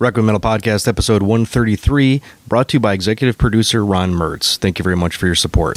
Requiem Metal Podcast, episode 133, brought to you by executive producer Ron Merz. Thank you very much for your support.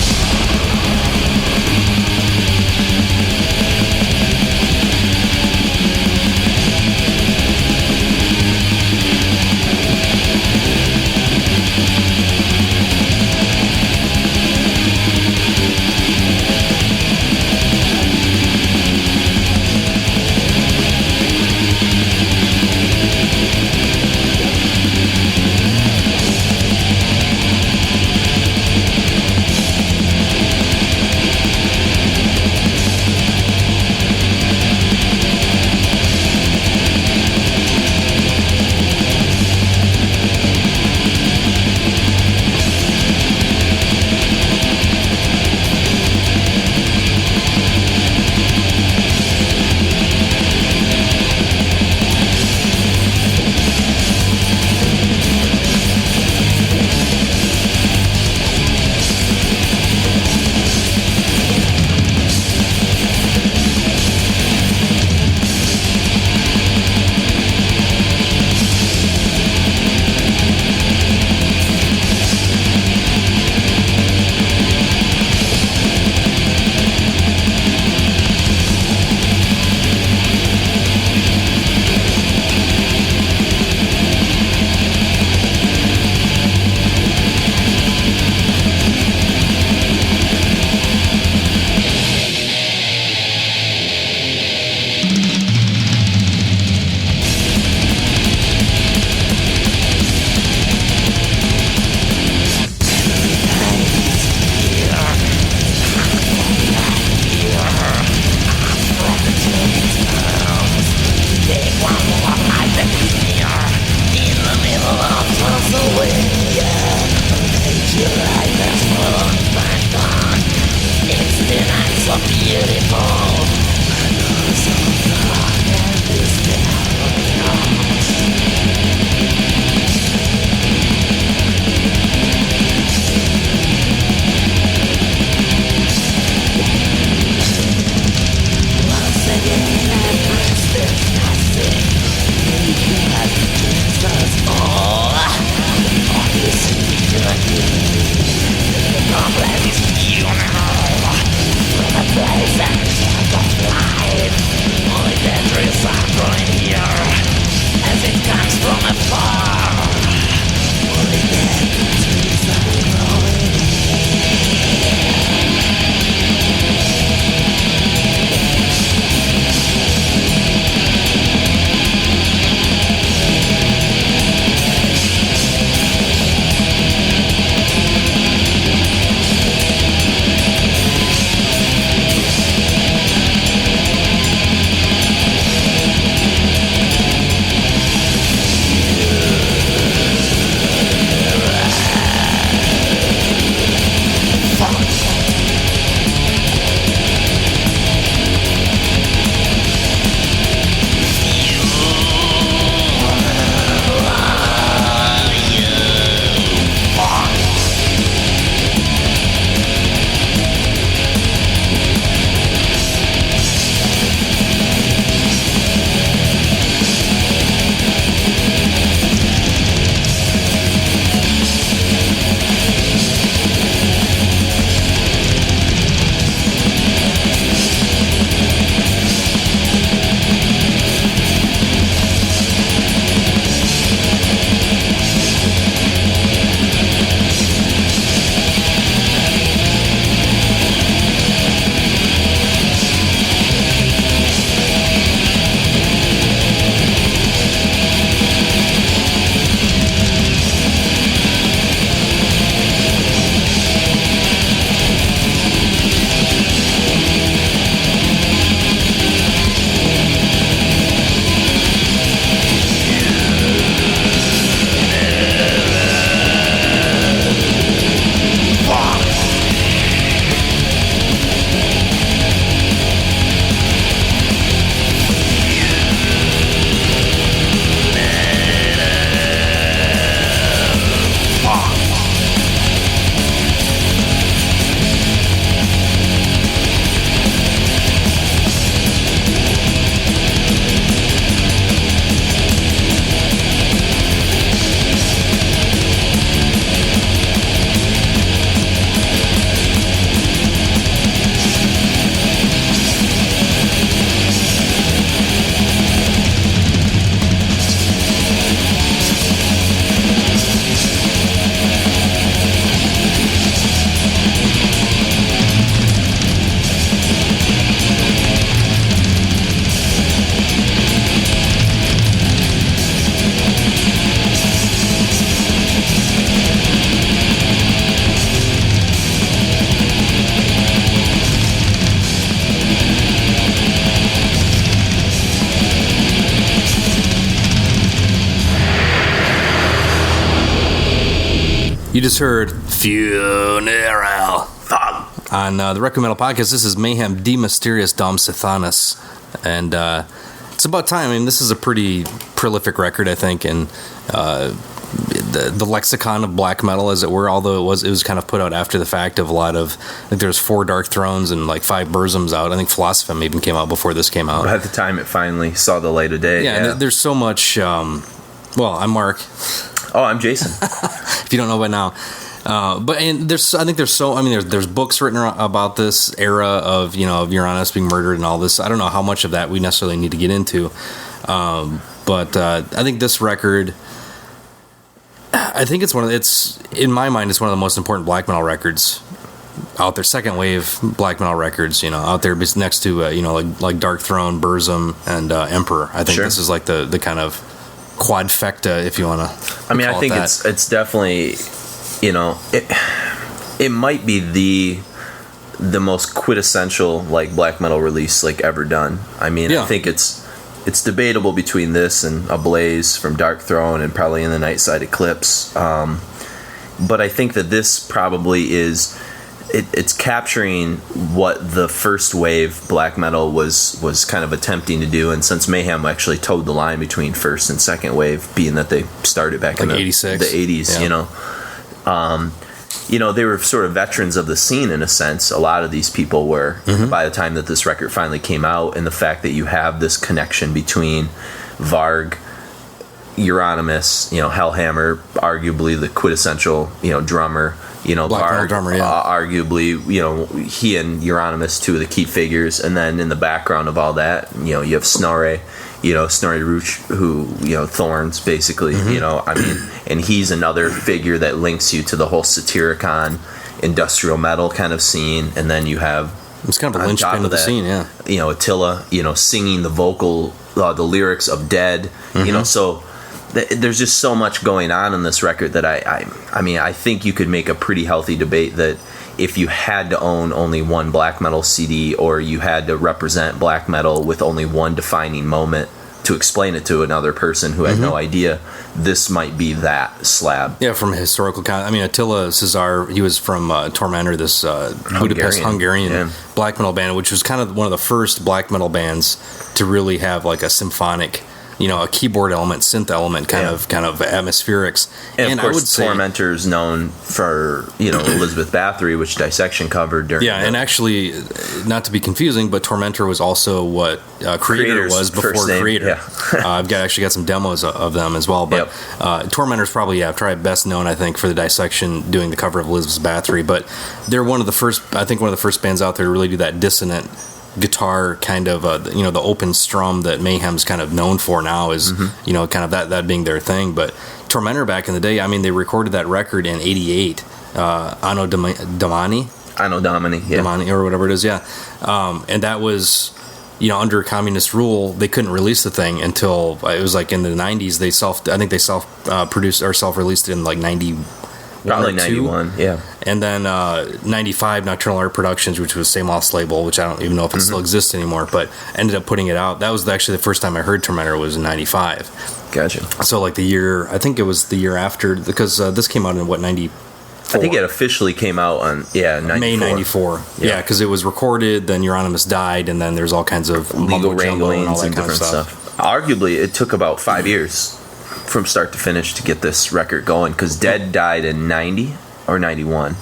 You just heard Funeral on the Requiem Metal Podcast. This is Mayhem, D Mysteriis, Dom Sathanas. And it's about time. I mean, this is a pretty prolific record, I think, and the lexicon of black metal, as it were, although it was kind of put out after the fact of a lot of, I think there's 4 Dark Thrones and like 5 Burzums out. I think Philosophem even came out before this came out. By the time it finally saw the light of day. Yeah. There's so much, well, I'm Mark. Oh, I'm Jason. If you don't know by now. There's books written about this era of Euronymous being murdered and all this. I don't know how much of that we necessarily need to get into, but I think this record, I think it's in my mind, it's one of the most important black metal records out there. Second wave black metal records, out there next to like Dark Throne, Burzum, and Emperor. I think This is like the kind of quadfecta, if you want to. I mean, I think it's definitely. It might be the most quintessential like black metal release like ever done. I mean, I think it's debatable between this and Ablaze from Dark Throne and probably In the Nightside Eclipse. But I think that this probably is it's capturing what the first wave black metal was kind of attempting to do, and since Mayhem actually towed the line between first and second wave, being that they started back in the 86. The 80s, they were sort of veterans of the scene in a sense. A lot of these people were, by the time that this record finally came out, and the fact that you have this connection between Varg, Euronymous, Hellhammer, arguably the quintessential, drummer, Varg, drummer, arguably, he and Euronymous, two of the key figures, and then in the background of all that, you have Snorri, Snorri Ruch, who, Thorns, basically, and he's another figure that links you to the whole Satyricon industrial metal kind of scene, and then you have it's kind of a linchpin of the scene, Attila, singing the the lyrics of Dead, so there's just so much going on in this record that I think you could make a pretty healthy debate that if you had to own only one black metal CD, or you had to represent black metal with only one defining moment to explain it to another person who had no idea, this might be that slab. Yeah, from a historical Attila Cesar, he was from Tormentor, this Budapest Hungarian black metal band, which was kind of one of the first black metal bands to really have like a symphonic, a keyboard element, synth element, kind of atmospherics. And of course, I would say Tormentor's known for, Elizabeth Bathory, which Dissection covered during. Yeah, and actually, not to be confusing, but Tormentor was also what Creator was before Creator. Yeah. I've actually got some demos of them as well. But Tormentor's probably probably best known, I think, for the Dissection doing the cover of Elizabeth Bathory. But they're one of the first bands out there to really do that dissonant guitar kind of the open strum that Mayhem's kind of known for now is kind of that being their thing. But Tormentor back in the day, they recorded that record in '88, Anno Domini, or whatever it is, and that was under communist rule. They couldn't release the thing until it was like in the '90s. They self-produced or self-released it in like 91. Probably 91, yeah. And then 95, Nocturnal Art Productions, which was Samos label, which I don't even know if it still exists anymore, but ended up putting it out. That was actually the first time I heard Tormentor was in 95. Gotcha. So like I think it was the year after, because this came out in 94? I think it officially came out on, 94. May 94. Yeah, because it was recorded, then Euronymous died, and then there's all kinds of legal wranglings and different stuff. Arguably, it took about 5 years from start to finish to get this record going, because Dead died in 90 or 91.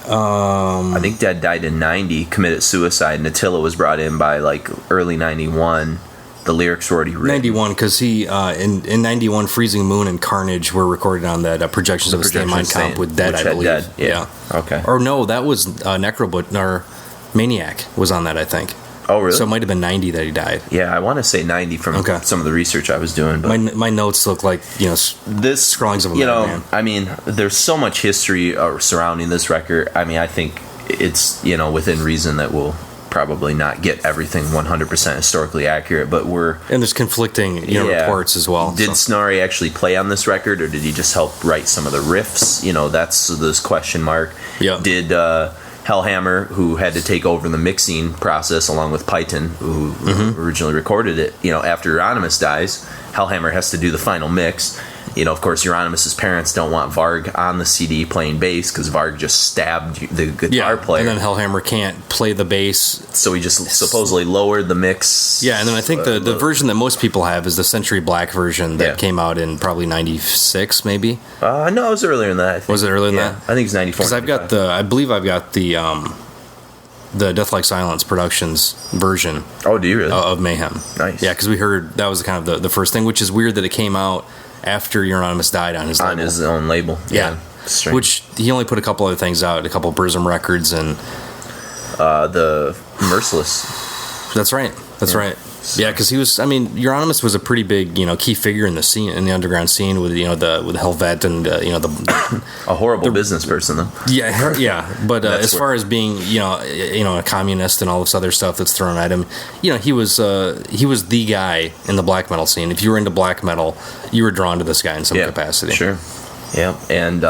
I think Dead died in 90, committed suicide, and Attila was brought in by like early 91. The lyrics were already written. 91, because he in 91, Freezing Moon and Carnage were recorded on that Projections of a State Mein Kampf with Dead, I believe. Dead. Yeah. Okay. Or no, that was Necrobut or Maniac was on that, I think. Oh, really? So it might have been 90 that he died. Yeah, I want to say 90 from some of the research I was doing. But my notes look like, this scrawlings of a man. There's so much history surrounding this record. I think it's, within reason that we'll probably not get everything 100% historically accurate, but and there's conflicting reports as well. Did Snorri actually play on this record, or did he just help write some of the riffs? That's this question mark. Yeah. Did Hellhammer, who had to take over the mixing process along with Python, who originally recorded it, after Euronymous dies, Hellhammer has to do the final mix. Of course, Euronymous' parents don't want Varg on the CD playing bass because Varg just stabbed the guitar player. And then Hellhammer can't play the bass. So he just supposedly lowered the mix. Yeah, and then I think the version that most people have is the Century Black version that came out in probably 96, maybe? No, it was earlier than that, I think. Was it earlier than that? I think it's 94. Because I believe I've got the Death Like Silence Productions version. Oh, do you really? Of Mayhem. Nice. Yeah, because we heard that was kind of the first thing, which is weird that it came out after Euronymous died on his label. On his own label. Yeah. Strange. Which he only put a couple other things out, a couple of Burzum records and the Merciless. That's right. Yeah, because Euronymous was a pretty big, key figure in the scene, in the underground scene, with with Helvet and a horrible business person though. Yeah. But as far as being a communist and all this other stuff that's thrown at him, he was the guy in the black metal scene. If you were into black metal, you were drawn to this guy in some capacity. Sure. Yeah, and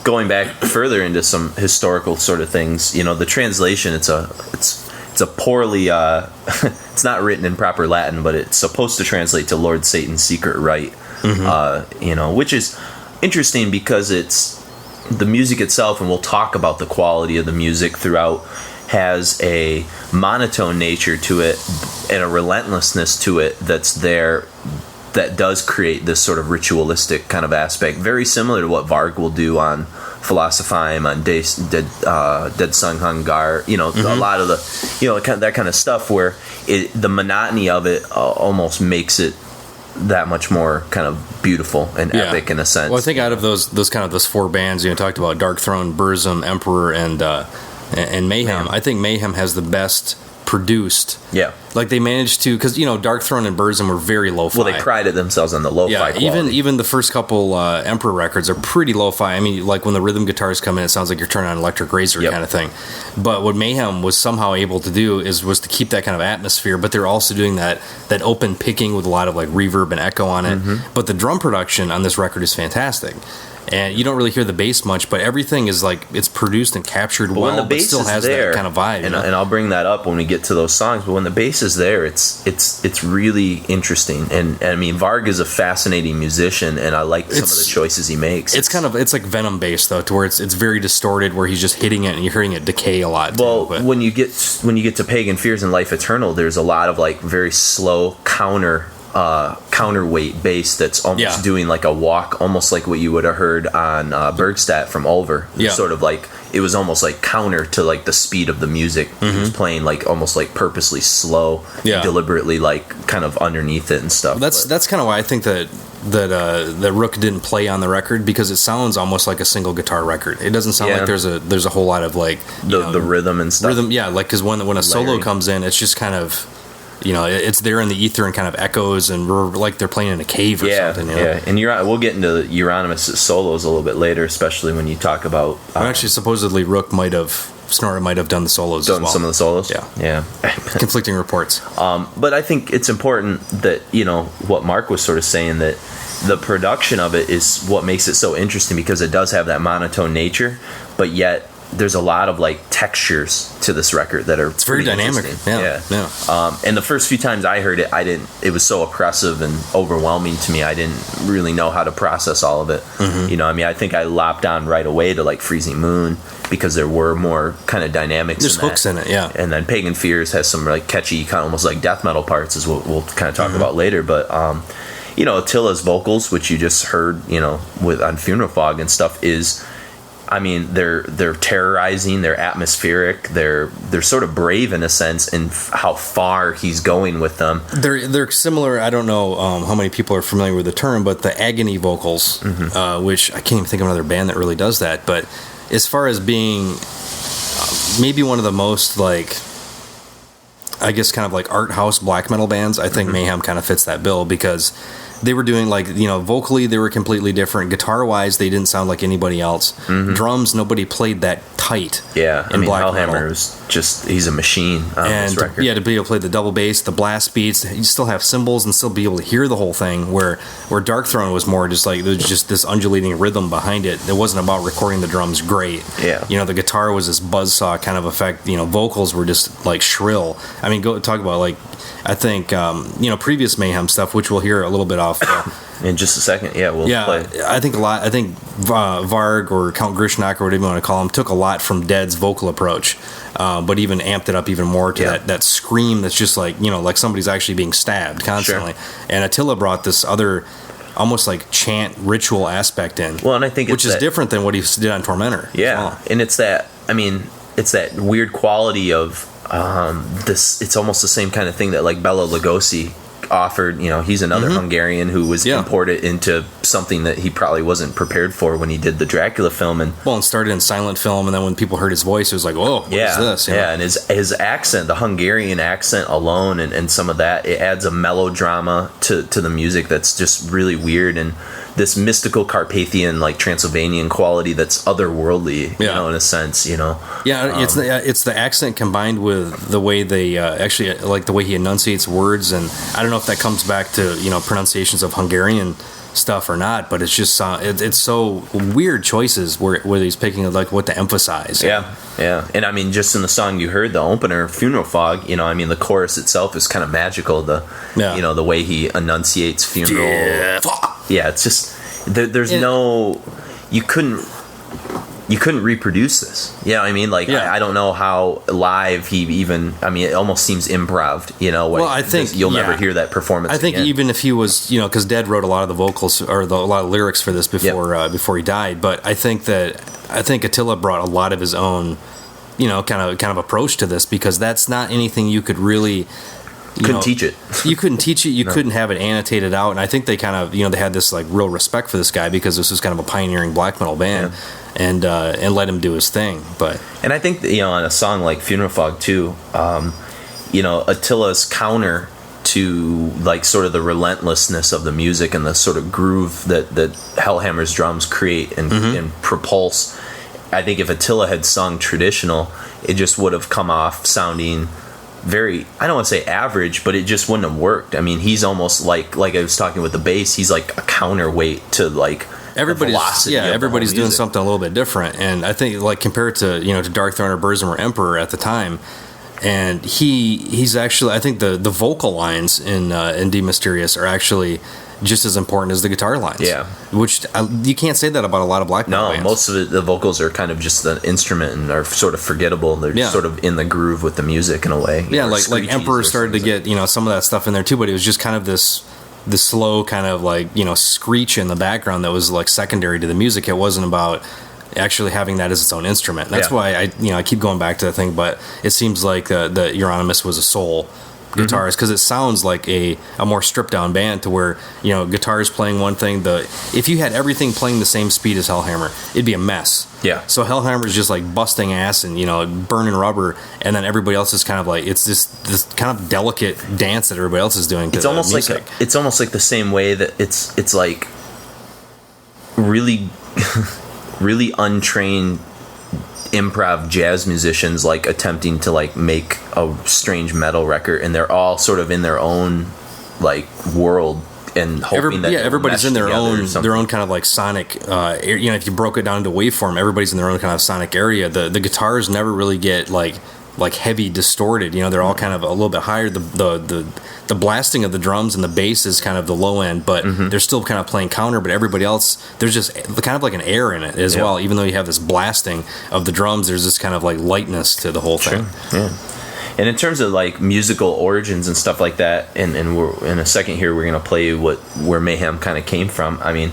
going back further into some historical sort of things, the translation it's a poorly it's not written in proper Latin, but it's supposed to translate to Lord Satan's secret rite. Which is interesting because it's the music itself, and we'll talk about the quality of the music throughout, has a monotone nature to it and a relentlessness to it that's there, that does create this sort of ritualistic kind of aspect, very similar to what Varg will do on Philosophime, on Dead Sung Hungar, a lot of the, that kind of stuff where the monotony of it almost makes it that much more kind of beautiful and epic in a sense. Well, I think out of those four bands, talked about Dark Throne, Burzum, Emperor, and Mayhem. I think Mayhem has the best produced. Yeah. Like they managed to, because Dark Throne and Burzum were very lo-fi. Well, they prided themselves on the lo-fi quality. Even the first couple Emperor records are pretty lo-fi. I mean, like when the rhythm guitars come in, it sounds like you're turning on Electric Razor kind of thing. But what Mayhem was somehow able to do was to keep that kind of atmosphere, but they're also doing that open picking with a lot of like reverb and echo on it. But the drum production on this record is fantastic. And you don't really hear the bass much, but everything is like, it's produced and captured well, but still has that kind of vibe. And I'll bring that up when we get to those songs, but when the bass is there, it's really interesting. And I mean, Varg is a fascinating musician, and I like some of the choices he makes. It's like Venom bass, though, to where it's very distorted, where he's just hitting it and you're hearing it decay a lot. Well, when you get to Pagan Fears and Life Eternal, there's a lot of like very slow counterweight bass that's almost doing like a walk, almost like what you would have heard on Bergstadt from Ulver. Sort of like, it was almost like counter to like the speed of the music. He was playing like almost like purposely slow, deliberately like kind of underneath it and stuff. That's kind of why I think that Rook didn't play on the record, because it sounds almost like a single guitar record. It doesn't sound like there's a whole lot of like the rhythm and stuff. Like because when a solo comes in, it's just kind of, it's there in the ether and kind of echoes, and we're like they're playing in a cave or something. Yeah, and we'll get into Euronymous' solos a little bit later, especially when you talk about. Actually, supposedly Snorri might have done the solos as well. Some of the solos? Yeah. Conflicting reports. But I think it's important that, what Mark was sort of saying, that the production of it is what makes it so interesting, because it does have that monotone nature, but yet there's a lot of like textures to this record that are very dynamic. Yeah. And the first few times I heard it, it was so oppressive and overwhelming to me. I didn't really know how to process all of it. I think I lopped on right away to like Freezing Moon, because there were more kind of dynamics. There's hooks in it, yeah. And then Pagan Fears has some like catchy, kind of almost like death metal parts, is what we'll kind of talk about later. But Attila's vocals, which you just heard, with on Funeral Fog and stuff, is, I mean, they're terrorizing, they're atmospheric, they're sort of brave in a sense in how far he's going with them. They're similar. I don't know how many people are familiar with the term, but the agony vocals, which I can't even think of another band that really does that. But as far as being maybe one of the most like, I guess, kind of like art house black metal bands, I think Mayhem kind of fits that bill, because they were doing like, vocally they were completely different. Guitar wise, they didn't sound like anybody else. Drums, nobody played that tight. Yeah, Hellhammer is just, he's a machine on this record. Yeah, to be able to play the double bass, the blast beats, you still have cymbals and still be able to hear the whole thing. Where Dark Throne was more just like, there's just this undulating rhythm behind it. It wasn't about recording the drums great. Yeah, the guitar was this buzzsaw kind of effect. Vocals were just like shrill. I mean, go talk about like I think previous Mayhem stuff, which we'll hear a little bit off in just a second. Yeah, we'll play. I think Varg or Count Grishnak or whatever you want to call him took a lot from Dead's vocal approach, but even amped it up even more to that scream that's just like like somebody's actually being stabbed constantly. Sure. And Attila brought this other almost like chant ritual aspect in. Well, and I think which is different than what he did on Tormentor. Yeah, and it's that weird quality of this. It's almost the same kind of thing that like Bela Lugosi offered. He's another Hungarian who was imported into something that he probably wasn't prepared for when he did the Dracula film, and started in silent film, and then when people heard his voice, it was like, whoa, what is this? And his accent, the Hungarian accent alone, and some of that, it adds a melodrama to the music that's just really weird, and this mystical Carpathian, like Transylvanian quality that's otherworldly, in a sense, it's the accent combined with the way they actually like the way he enunciates words, and I don't know if that comes back to pronunciations of Hungarian stuff or not, but it's just it's so weird choices where he's picking like what to emphasize. And I mean, just in the song you heard, the opener, Funeral Fog, the chorus itself is kind of magical. The way he enunciates funeral. Yeah, it's just there's no, you couldn't reproduce this. I don't know how live he even. I mean, it almost seems improv. I think you'll never hear that performance. I think again. Even if he was, because Dead wrote a lot of the vocals or a lot of lyrics for this before he died. But I think Attila brought a lot of his own, kind of approach to this, because that's not anything you could really. Couldn't teach it. You couldn't teach it. You couldn't have it annotated out. And I think they kind of, they had this like real respect for this guy because this was kind of a pioneering black metal band, and let him do his thing. And I think that, on a song like Funeral Fog too, Attila's counter to like sort of the relentlessness of the music and the sort of groove that Hellhammer's drums create and propulse. I think if Attila had sung traditional, it just would have come off sounding very, I don't want to say average, but it just wouldn't have worked. I mean, he's almost like I was talking with the bass, he's like a counterweight to like everybody's doing something a little bit different. And I think like compared to to Darkthrone or Burzum or Emperor at the time, and he's actually, I think the vocal lines in D Mysteriis are actually just as important as the guitar lines. Yeah, which you can't say that about a lot of black metal bands. Most of the vocals are kind of just the instrument and are sort of forgettable. They're just sort of in the groove with the music in a way. Yeah, like Emperor started to get some of that stuff in there too, but it was just kind of this slow kind of like screech in the background that was like secondary to the music. It wasn't about actually having that as its own instrument. That's why I keep going back to the thing, but it seems like the Euronymous was a soul guitarist, because it sounds like a more stripped down band to where guitars playing one thing. If you had everything playing the same speed as Hellhammer, it'd be a mess. Yeah. So Hellhammer's just like busting ass and burning rubber, and then everybody else is kind of like, it's this kind of delicate dance that everybody else is doing. It's almost like the same way that it's like really really untrained improv jazz musicians like attempting to like make a strange metal record, and they're all sort of in their own like world and hoping that everybody's in their own kind of like sonic if you broke it down into waveform, everybody's in their own kind of sonic area. The guitars never really get like heavy distorted, they're all kind of a little bit higher. The blasting of the drums and the bass is kind of the low end, but they're still kind of playing counter, but everybody else, there's just kind of like an air in it as well. Even though you have this blasting of the drums, there's this kind of like lightness to the whole thing. Yeah. And in terms of like musical origins and stuff like that, and we're in a second here, we're going to play where Mayhem kind of came from. I mean,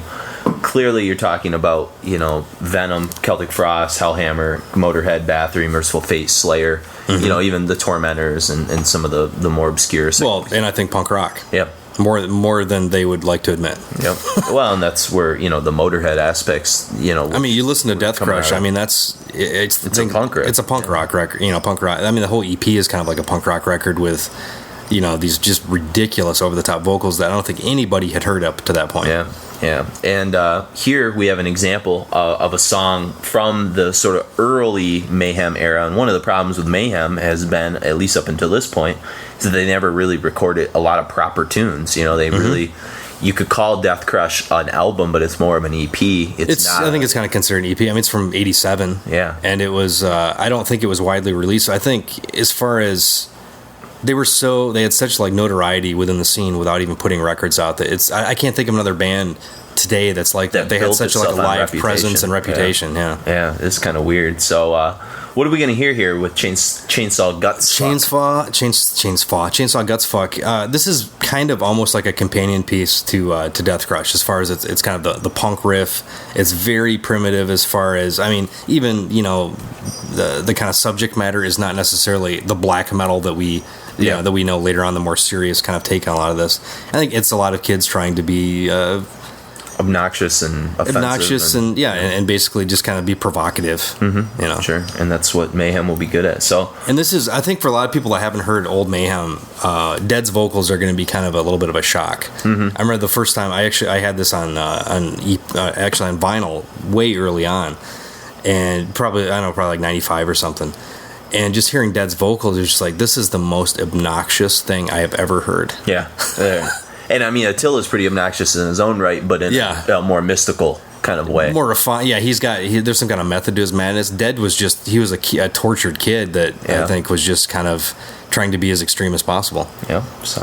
clearly you're talking about, Venom, Celtic Frost, Hellhammer, Motorhead, Bathory, Merciful Fate, Slayer, even the Tormentors and some of the more obscure. Well, and I think punk rock. Yep. More than they would like to admit. Yep. Well, and that's where, the Motorhead aspects, I mean, you listen to Deathcrust, I mean, it's a punk rock. It's a punk rock record, punk rock. I mean, the whole EP is kind of like a punk rock record with, these just ridiculous over-the-top vocals that I don't think anybody had heard up to that point. Yeah. And here we have an example of a song from the sort of early Mayhem era. And one of the problems with Mayhem has been, at least up until this point, is that they never really recorded a lot of proper tunes. They really... You could call Deathcrust an album, but it's more of an EP. It's not. I think it's kind of considered an EP. I mean, it's from '87. Yeah. And it was... I don't think it was widely released. So I think as far as they had such like notoriety within the scene without even putting records out that I can't think of another band today that's like that. They had such like a live presence and reputation. Yeah, it's kind of weird. So what are we gonna hear here with Chainsaw Gutsfuck? Chainsaw Gutsfuck. This is kind of almost like a companion piece to Deathcrust, as far as it's kind of the punk riff. It's very primitive as far as, I mean, even, you know, the kind of subject matter is not necessarily the black metal that we that we know later on, the more serious kind of take on a lot of this. I think it's a lot of kids trying to be obnoxious and offensive and basically just kind of be provocative, you know. Sure. And that's what Mayhem will be good at. So, and this is, I think, for a lot of people that haven't heard old Mayhem, Dead's vocals are going to be kind of a little bit of a shock. I remember the first time I had this on vinyl way early on, and probably like 95 or something. And just hearing Dead's vocals is just like, this is the most obnoxious thing I have ever heard. Yeah. And I mean, Attila's pretty obnoxious in his own right, but in a more mystical kind of way. More refined. Yeah, there's some kind of method to his madness. Dead was just, he was a tortured kid that I think was just kind of trying to be as extreme as possible. Yeah, so.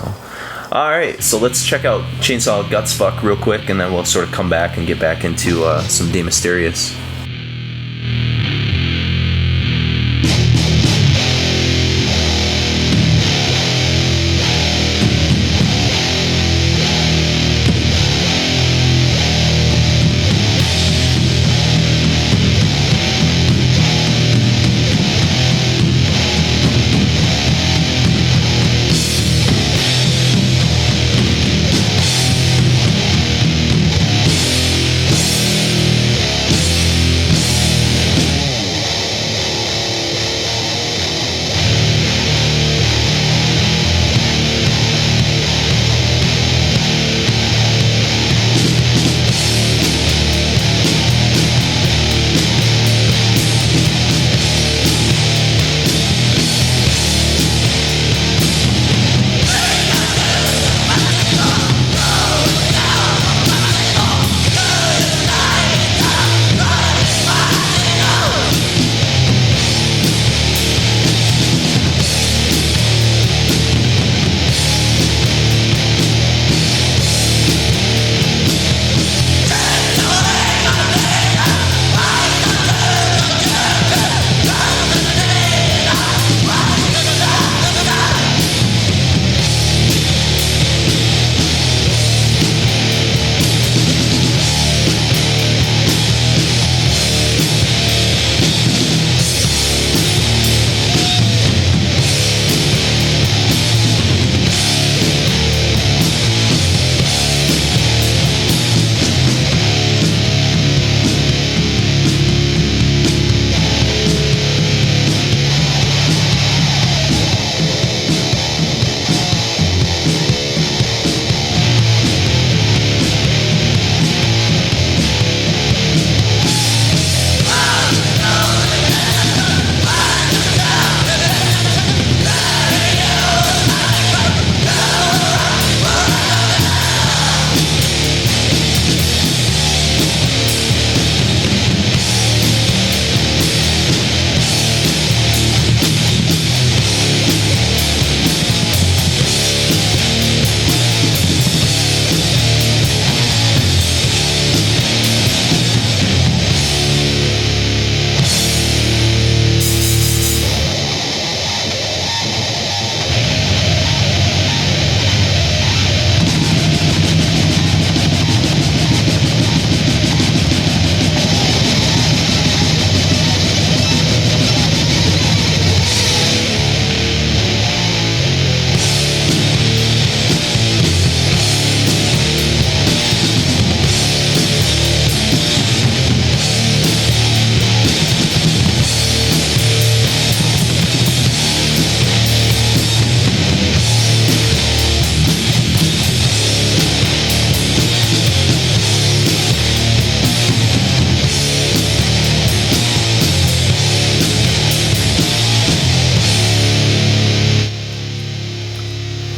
All right, so let's check out Chainsaw Gutsfuck real quick, and then we'll sort of come back and get back into some De Mysteriis.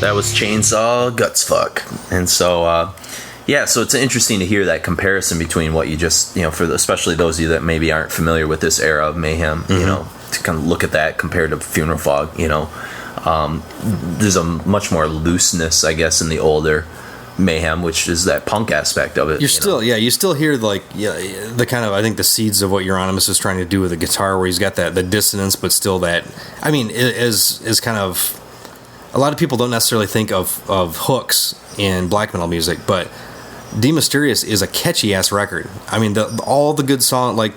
That was Chainsaw Gutsfuck. And so, so it's interesting to hear that comparison between what you just, for especially those of you that maybe aren't familiar with this era of Mayhem, to kind of look at that compared to Funeral Fog, There's a much more looseness, I guess, in the older Mayhem, which is that punk aspect of it. You still hear the kind of, I think, the seeds of what Euronymous is trying to do with the guitar, where he's got the dissonance, but still that, I mean, is kind of, a lot of people don't necessarily think of hooks in black metal music, but Mysteriis is a catchy ass record. I mean, all the good songs, like,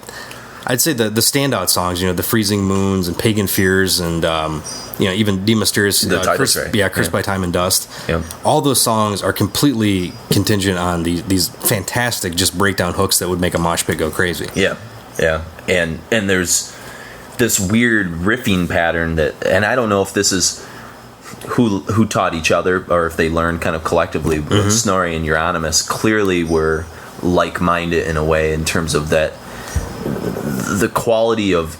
I'd say the standout songs, the Freezing Moons and Pagan Fears and even Mysteriis, Cursed by Time and Dust. Yeah. All those songs are completely contingent on these fantastic just breakdown hooks that would make a mosh pit go crazy. Yeah, yeah, and there's this weird riffing pattern that, and I don't know if this is who taught each other or if they learned kind of collectively. But Snorri and Euronymous clearly were like-minded in a way in terms of that. The quality of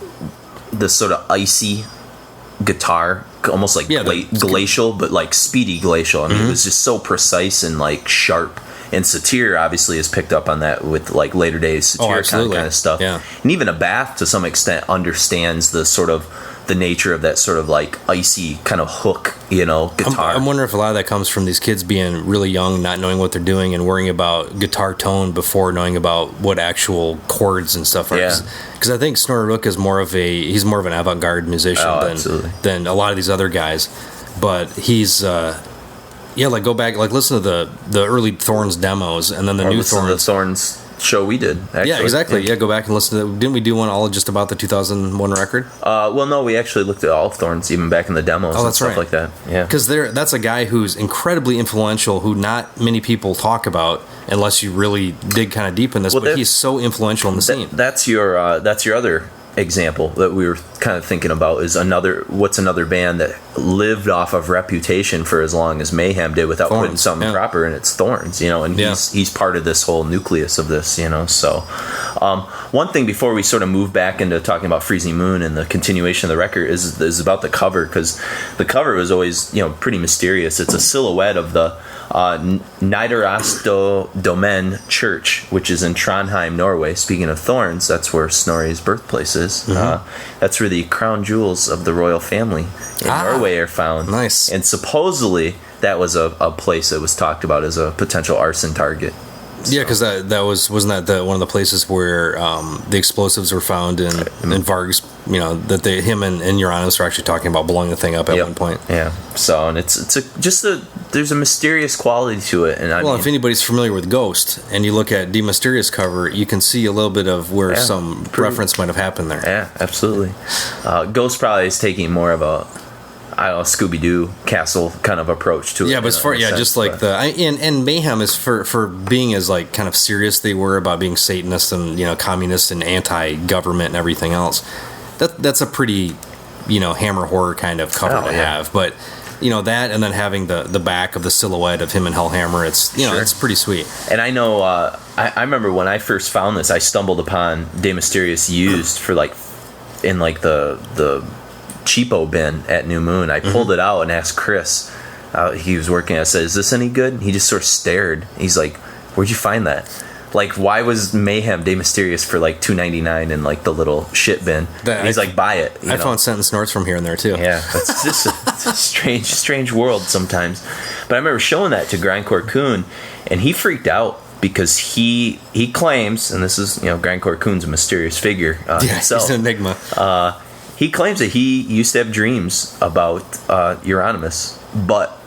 the sort of icy guitar, almost like glacial, but like speedy glacial. I mean, it was just so precise and like sharp. And Satir obviously has picked up on that with like later days Satir kind of stuff. Yeah. And even Abath to some extent understands the sort of the nature of that sort of like icy kind of hook, guitar. I'm wondering if a lot of that comes from these kids being really young, not knowing what they're doing, and worrying about guitar tone before knowing about what actual chords and stuff are. Yeah. Because I think Snorri Rook is more of an avant-garde musician than a lot of these other guys. But he's go back, like listen to the early Thorns demos, and then the new Thorns show we did, actually. Yeah, exactly. Yeah, go back and listen to that. Didn't we do one all just about the 2001 record? Well, no, we actually looked at all of Thorns, even back in the demos and stuff like that. Yeah. Because that's a guy who's incredibly influential, who not many people talk about unless you really dig kind of deep in this, but he's so influential in the scene. That's your other example that we were kind of thinking about is another band that lived off of Reputation for as long as Mayhem did without putting something proper in its Thorns, and he's part of this whole nucleus of this, so one thing before we sort of move back into talking about Freezing Moon and the continuation of the record is about the cover, because the cover was always pretty mysterious. It's a silhouette of the Nidarosdomen Church, which is in Trondheim, Norway. Speaking of Thorns, that's where Snorri's birthplace is. That's where the crown jewels of the royal family in Norway are found. Nice. And supposedly that was a place that was talked about as a potential arson target. So. Yeah, because wasn't that one of the places where the explosives were found in Varg's, that him and Euronymous were actually talking about blowing the thing up at one point. Yeah. So, and there's a mysterious quality to it. And if anybody's familiar with Ghost and you look at Mysteriis cover, you can see a little bit of where some reference might have happened there. Yeah, absolutely. Ghost probably is taking more of a Scooby-Doo castle kind of approach to it. Yeah, but and Mayhem is for being as like kind of serious they were about being Satanist and communist and anti-government and everything else. That's a pretty hammer horror kind of cover to have. But that, and then having the back of the silhouette of him and Hellhammer, it's it's pretty sweet. And I know I remember when I first found this, I stumbled upon Mysteriis used for in the cheapo bin at New Moon. I pulled it out and asked Chris. He was working. I said, "Is this any good?" He just sort of stared. He's like, "Where'd you find that? Why was Mayhem Mysteriis for $2.99 in the little shit bin?" He's like, "Buy it." I found Sentence Norts from here and there too. Yeah, it's just it's a strange world sometimes. But I remember showing that to Grindcore Coon, and he freaked out because he claims, and this is Grindcore Coon's a mysterious figure himself. He's an enigma. He claims that he used to have dreams about Euronymous, but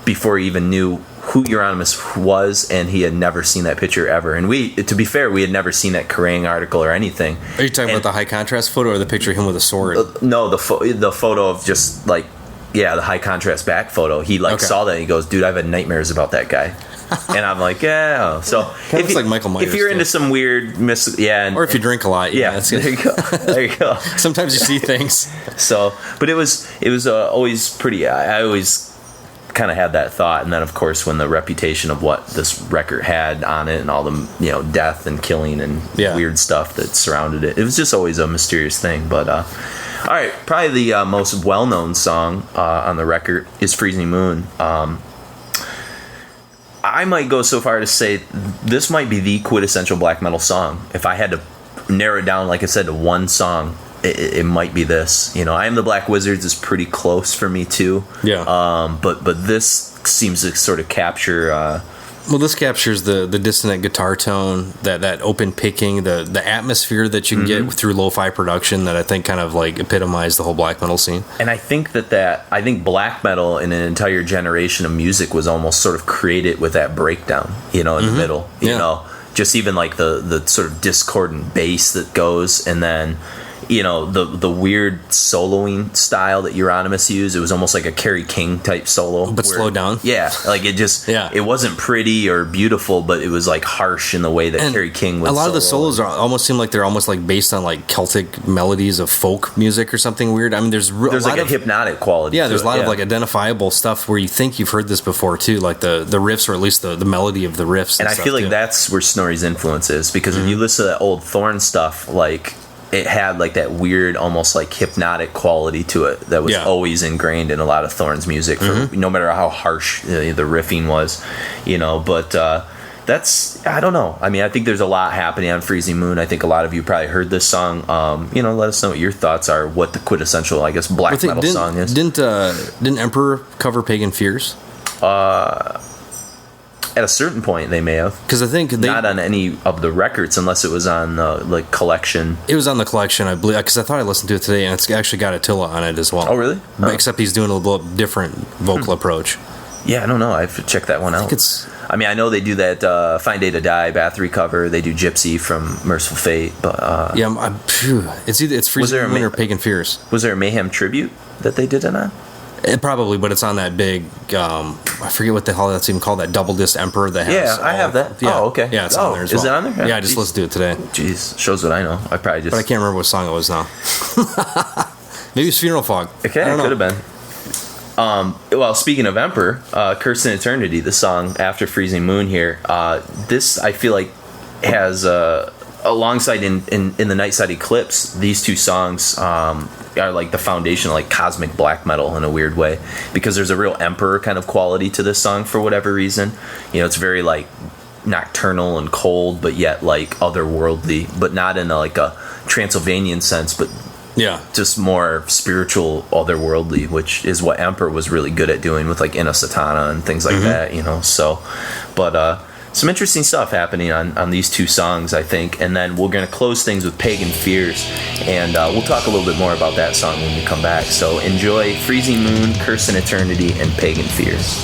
before he even knew who Euronymous was, and he had never seen that picture ever. And to be fair, we had never seen that Kerrang article or anything. Are you talking about the high contrast photo or the picture of him with a sword? No, the photo of just the high contrast back photo. He saw that and he goes, "Dude, I've had nightmares about that guy." And I'm like, yeah. So if like Michael Myers, if you're into some weird or if you drink a lot, that's good. There you go. Sometimes you see things. So, but it was always pretty. I always kind of had that thought, and then of course when the reputation of what this record had on it and all the death and killing and weird stuff that surrounded it, it was just always a mysterious thing. But all right, probably the most well-known song on the record is "Freezing Moon." I might go so far to say this might be the quintessential black metal song. If I had to narrow it down, like I said, to one song, it might be this. I Am the Black Wizards is pretty close for me too. Yeah. But this seems to sort of capture. This captures the dissonant guitar tone, that open picking, the atmosphere that you can get through lo-fi production that I think kind of like epitomize the whole black metal scene. And I think I think black metal in an entire generation of music was almost sort of created with that breakdown, in the middle. You know, just even like the sort of discordant bass that goes, and then the weird soloing style that Euronymous used. It was almost like a Kerry King type solo, but slowed down. Yeah, like it just it wasn't pretty or beautiful, but it was like harsh in the way that Kerry King was. A lot of the solos almost seem like they're almost like based on like Celtic melodies of folk music or something weird. I mean, there's like a hypnotic quality. Yeah, there's a lot of like identifiable stuff where you think you've heard this before too, like the riffs or at least the melody of the riffs. And I feel like that's where Snorri's influence is, because when you listen to that old Thorn stuff, like, it had like that weird, almost like hypnotic quality to it that was always ingrained in a lot of Thorn's music, no matter how harsh the riffing was, But that's, I don't know. I mean, I think there's a lot happening on Freezing Moon. I think a lot of you probably heard this song. Let us know what your thoughts are. What the quintessential, I guess, black metal song is. Didn't Emperor cover Pagan Fears? At a certain point, they may have, because I think not on any of the records, unless it was on the collection. It was on the collection, I believe, because I thought I listened to it today, and it's actually got Attila on it as well. Oh, really? But except he's doing a little different vocal approach. Yeah, I don't know. I have to check that one out. I mean, I know they do that Fine Day to Die Bathory cover. They do Gypsy from Merciful Fate, but it's Freezing Moon or Pagan Fears. Was there a Mayhem tribute that they did it on? Probably, but it's on that big, I forget what the hell that's even called, that double disc Emperor that has. Yeah, I have that. Yeah. Oh, okay. Yeah, it's on there as well. Is it on there? Yeah, I just listened to it today. Jeez, shows what I know. I probably just... But I can't remember what song it was now. Maybe it's Funeral Fog. Okay, it could have been. Well, speaking of Emperor, Curse in Eternity, the song after Freezing Moon here, this, I feel like, has... alongside in the Nightside Eclipse, these two songs are like the foundation of like cosmic black metal in a weird way, because there's a real Emperor kind of quality to this song for whatever reason. It's very like nocturnal and cold, but yet like otherworldly, but not in like a Transylvanian sense, but just more spiritual, otherworldly, which is what Emperor was really good at doing with like Inna Satana and things like that, so but some interesting stuff happening on these two songs, I think. And then we're going to close things with Pagan Fears. And we'll talk a little bit more about that song when we come back. So enjoy Freezing Moon, Curse in Eternity, and Pagan Fears.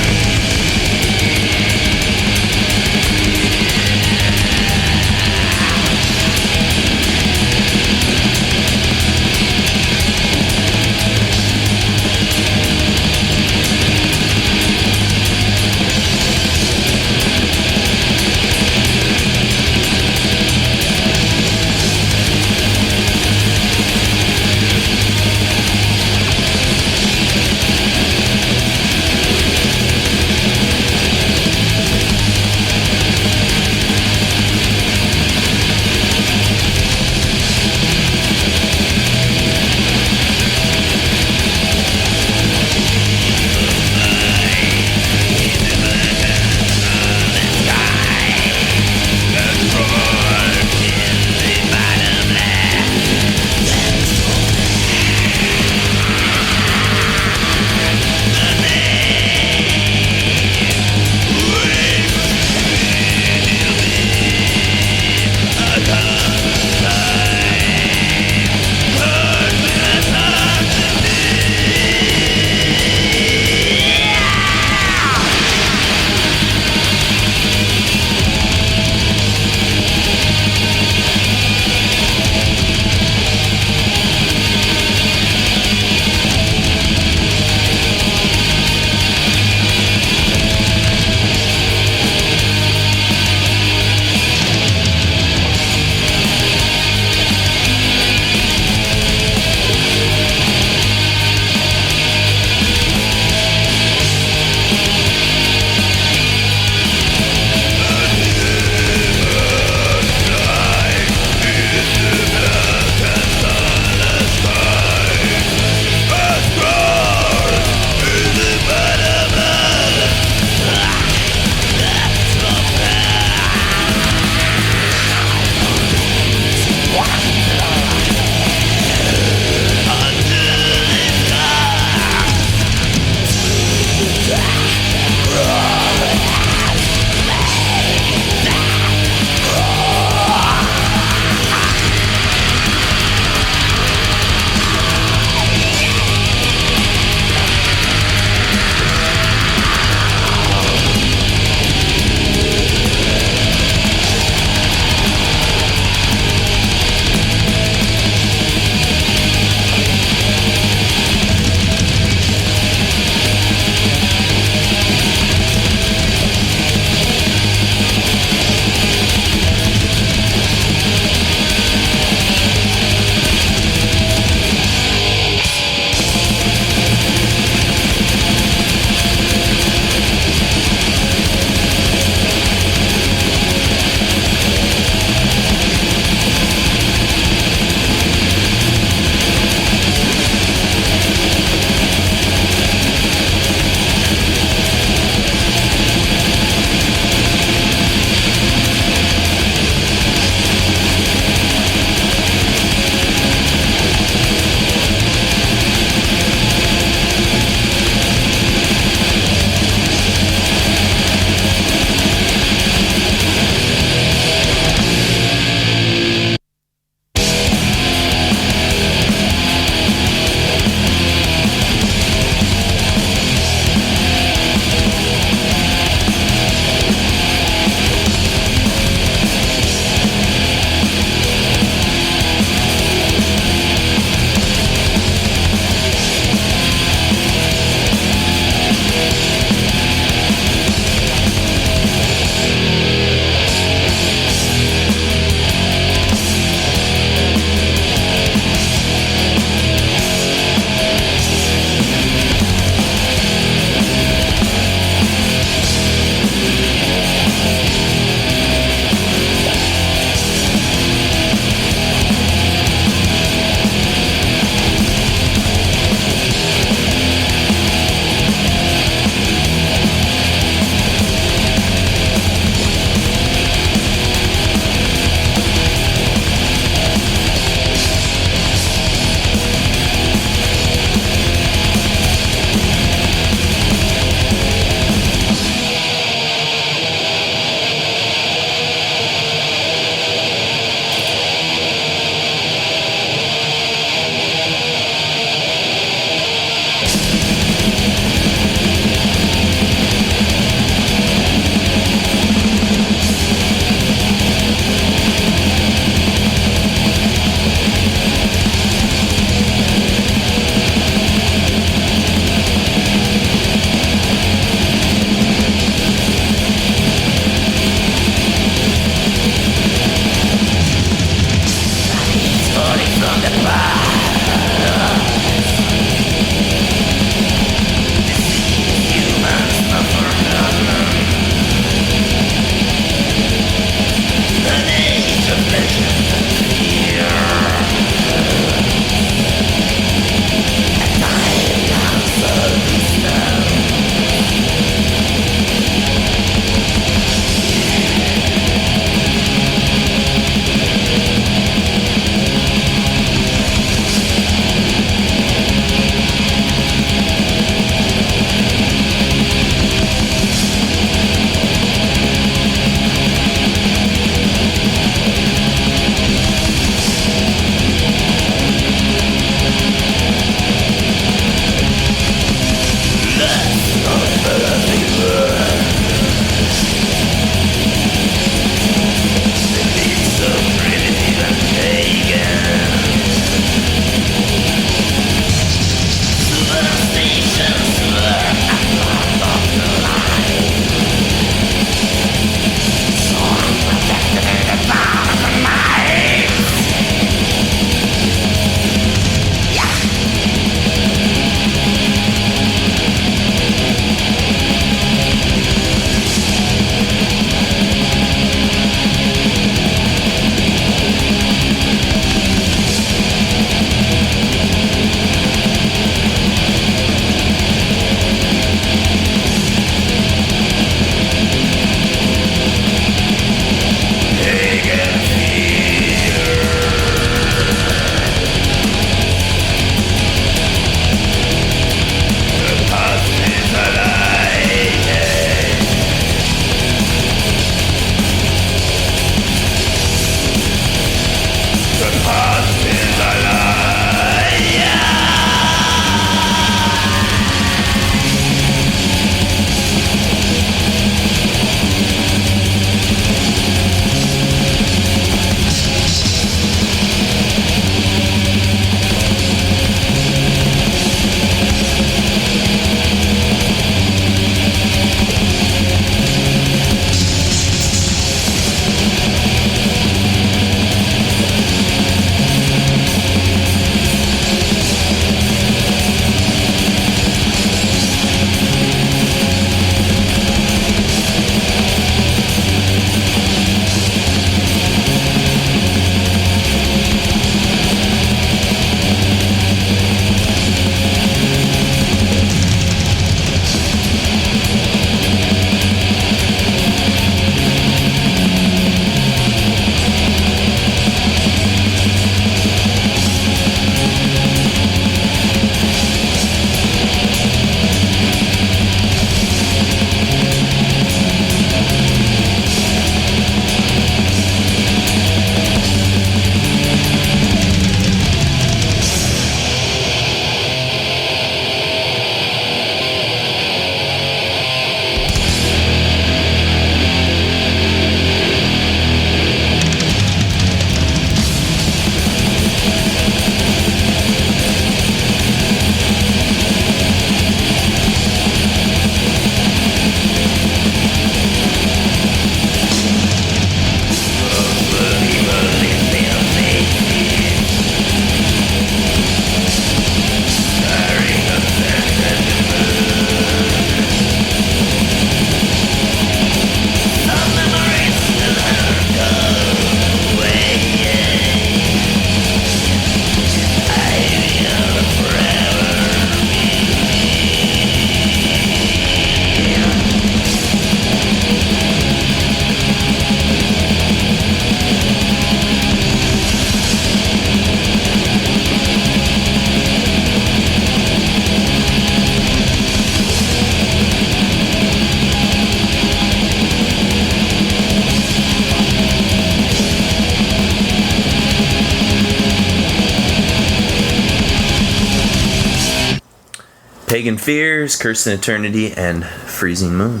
Pagan Fears, Cursed in Eternity, and Freezing Moon.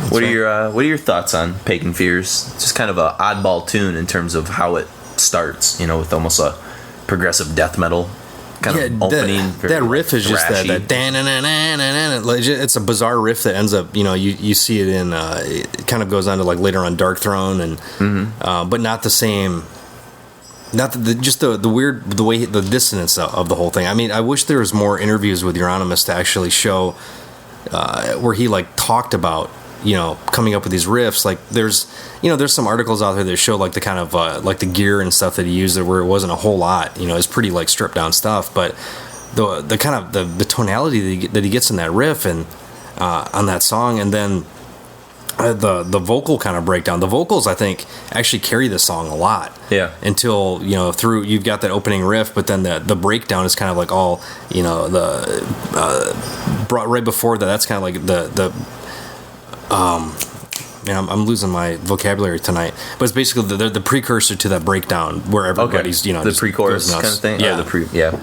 What are your thoughts on Pagan Fears? It's just kind of a oddball tune in terms of how it starts, with almost a progressive death metal kind of opening. That riff is just that it's a bizarre riff that ends up, you see it in, it kind of goes on to like later on Dark Throne, and but not the same. Not just the weird, the way, the dissonance of the whole thing. I mean, I wish there was more interviews with Euronymous to actually show where he like talked about, coming up with these riffs. Like there's some articles out there that show like the kind of like the gear and stuff that he used, where it wasn't a whole lot. It's pretty like stripped down stuff, but the kind of the tonality that he gets in that riff and on that song, and then the vocal kind of breakdown. The vocals, I think, actually carry this song a lot. Yeah. Until through you've got that opening riff, but then the breakdown is kind of like all the brought right before that. That's kind of like the man, I'm losing my vocabulary tonight, but it's basically the precursor to that breakdown where everybody's the pre-chorus kind of thing. Yeah,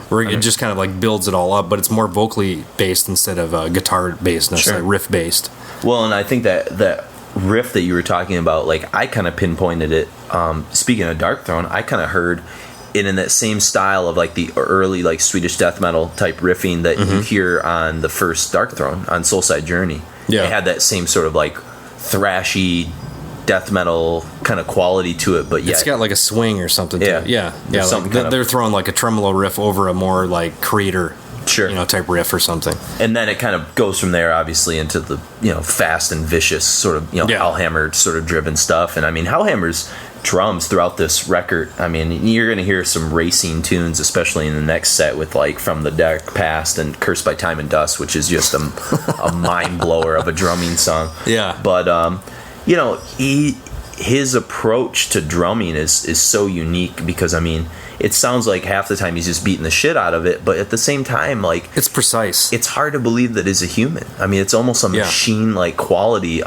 where it Okay. just kind of like builds it all up, but it's more vocally based instead of guitar based, like riff based. Well, and I think that riff that you were talking about, like I kind of pinpointed it. Speaking of Dark Throne, I kind of heard it in that same style of like the early like Swedish death metal type riffing that you hear on the first Dark Throne on Soulside Journey. Yeah, it had that same sort of like thrashy death metal kind of quality to it, but yeah, it's got like a swing or something. Yeah, to it. Yeah. Like they're throwing like a tremolo riff over a more like Creator, type riff or something, and then it kind of goes from there, obviously, into the fast and vicious sort of Hellhammer sort of driven stuff. And I mean, Hellhammer's drums throughout this record, I mean, you're going to hear some racing tunes, especially in the next set with like From the Dark Past and Cursed by Time and Dust, which is just a mind blower of a drumming song. Yeah, but his approach to drumming is so unique, because I mean, it sounds like half the time he's just beating the shit out of it, but at the same time, like, it's precise. It's hard to believe that he's a human. I mean, it's almost a machine-like quality.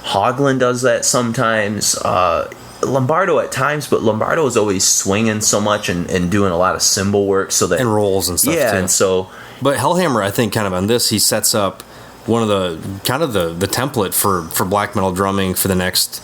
Haugland does that sometimes. Lombardo at times, but Lombardo is always swinging so much and doing a lot of cymbal work, so that and rolls and stuff. Yeah, too. and so. But Hellhammer, I think, kind of on this, he sets up one of the kind of the template for black metal drumming for the next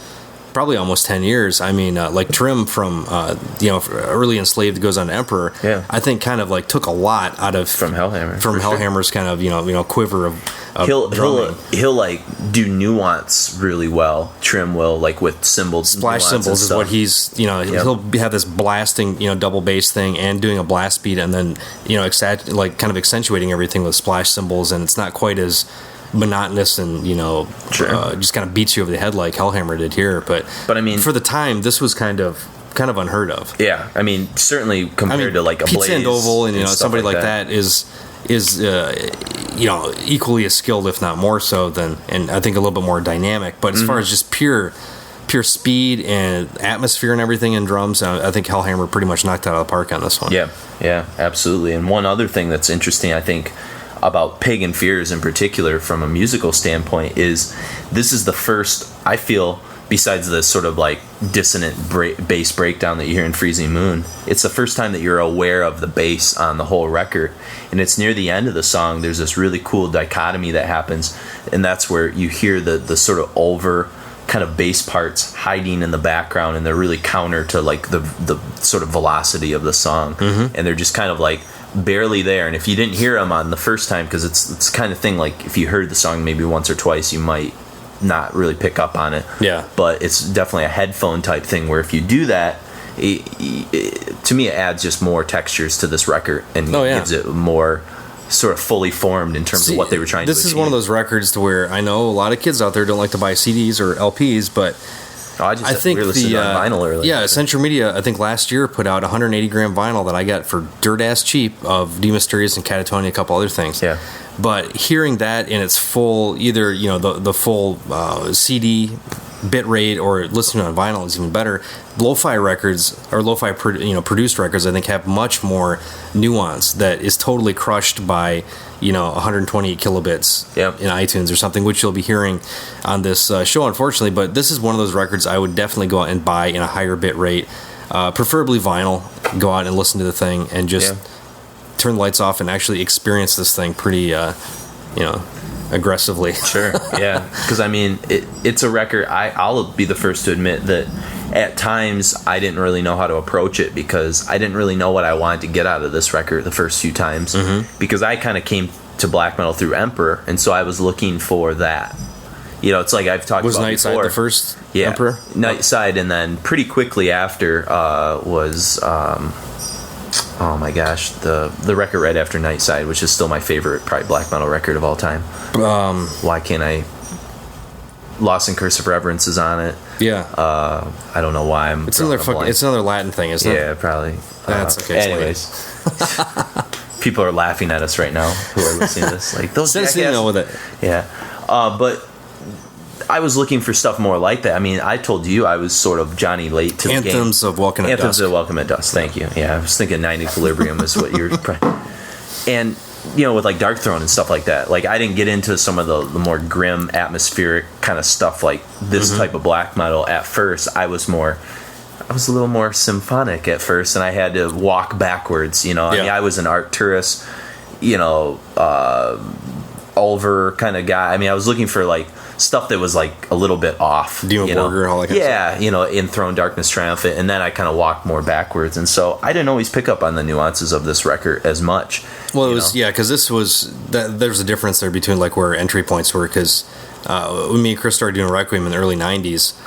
probably almost 10 years. I mean, like Trim from early Enslaved goes on to Emperor. Yeah, I think kind of like took a lot out of from Hellhammer, from Hellhammer's kind of quiver of he'll like do nuance really well. Trim will, like with cymbals, splash cymbals is what he's he'll have this blasting double bass thing and doing a blast beat, and then kind of accentuating everything with splash cymbals, and it's not quite as monotonous and just kind of beats you over the head like Hellhammer did here, but I mean, for the time, this was kind of unheard of. Yeah, I mean, certainly compared to like a Pete Blaze Sandoval and somebody like that is equally as skilled, if not more so, and I think a little bit more dynamic. But as far as just pure speed and atmosphere and everything in drums, I think Hellhammer pretty much knocked it out of the park on this one. Yeah, absolutely. And one other thing that's interesting, I think, about Pagan Fears in particular from a musical standpoint is this is the first, I feel, besides the sort of like dissonant bass breakdown that you hear in Freezing Moon, it's the first time that you're aware of the bass on the whole record. And it's near the end of the song, there's this really cool dichotomy that happens, and that's where you hear the sort of over kind of bass parts hiding in the background, and they're really counter to like the sort of velocity of the song, and they're just kind of like barely there. And if you didn't hear them on the first time, because it's kind of thing like if you heard the song maybe once or twice, you might not really pick up on it. Yeah, but it's definitely a headphone type thing where if you do that, to me it adds just more textures to this record and gives it more sort of fully formed in terms of what they were trying to achieve. This is one of those records to where I know a lot of kids out there don't like to buy CDs or LPs, but I think listened on vinyl earlier. Yeah, Central Media, I think last year put out 180 gram vinyl that I got for dirt ass cheap of De Mysteriis and Catatonia, a couple other things. Yeah. But hearing that in its full, either the full CD bit rate or listening on vinyl is even better. Lo-fi records or lo-fi produced records, I think, have much more nuance that is totally crushed by 128 kilobits in iTunes or something, which you'll be hearing on this show, unfortunately. But this is one of those records I would definitely go out and buy in a higher bit rate, preferably vinyl. Go out and listen to the thing and just turn the lights off and actually experience this thing pretty, aggressively. Sure, yeah. Because, I mean, it's a record, I'll be the first to admit that at times I didn't really know how to approach it because I didn't really know what I wanted to get out of this record the first few times. Because I kind of came to black metal through Emperor, and so I was looking for that. You know, it's like I've talked about before. Was Nightside the first Emperor? Nightside, and then pretty quickly after was... oh my gosh, the record right after Nightside, which is still my favorite, probably black metal record of all time. Why can't I? Lost in Curse of Reverence is on it. Yeah. I don't know why I'm. It's another Latin thing, isn't it? Yeah, probably. That's okay. Anyways, people are laughing at us right now who are listening to this. Like those jackasses. With it. Yeah, but I was looking for stuff more like that. I mean, I told you I was sort of Johnny late to the game. Anthems of Welcome at Dusk. Anthems of Welcome at Dusk. Thank you. Yeah, I was thinking Nine Equilibrium is what you're... And, with like Dark Throne and stuff like that, like I didn't get into some of the more grim, atmospheric kind of stuff like this type of black metal at first. I was a little more symphonic at first, and I had to walk backwards, I mean, I was an Arcturus, Ulver kind of guy. I mean, I was looking for like stuff that was like a little bit off. Demon Borger, all that kind of stuff. Enthroned Darkness Triumphant, and then I kind of walked more backwards, and so I didn't always pick up on the nuances of this record as much. Well, it was because this was there's a difference there between like where entry points were, because when me and Chris started doing Requiem in the early '90s,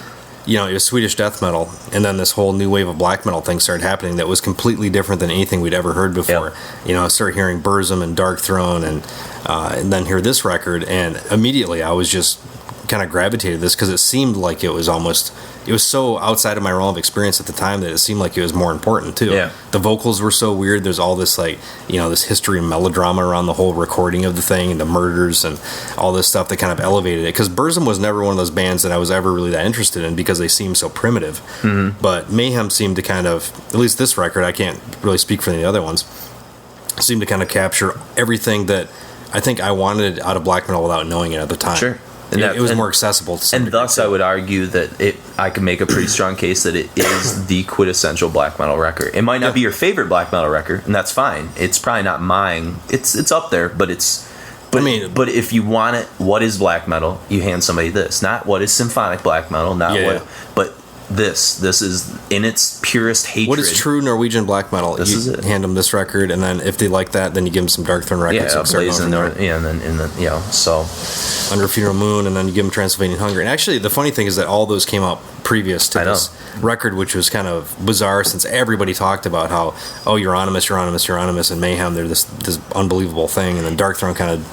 it was Swedish death metal, and then this whole new wave of black metal thing started happening that was completely different than anything we'd ever heard before. Yep. I started hearing Burzum and Dark Throne, and then hear this record, and immediately I was just kind of gravitated to this because it seemed like it was so outside of my realm of experience at the time that it seemed like it was more important too. Yeah. The vocals were so weird. There's all this like, this history and melodrama around the whole recording of the thing and the murders and all this stuff that kind of elevated it. Because Burzum was never one of those bands that I was ever really that interested in because they seemed so primitive. But Mayhem seemed to kind of, at least this record, I can't really speak for any other ones, seemed to kind of capture everything that I think I wanted out of black metal without knowing it at the time. Sure. And it was more accessible to some and degree. Thus I would argue that I can make a pretty strong case that it is the quintessential black metal record. It might not be your favorite black metal record, and that's fine. It's probably not mine. It's up there, but but if you want it, what is black metal? You hand somebody this. Not what is symphonic black metal, but this is in its purest hatred. What is true Norwegian black metal? This is it. Hand them this record, and then if they like that, then you give them some Dark Throne records. So Under Funeral Moon, and then you give them Transylvanian Hunger. And actually, the funny thing is that all those came out previous to this record, which was kind of bizarre since everybody talked about how Euronymous, and Mayhem, they're this unbelievable thing, and then Dark Throne kind of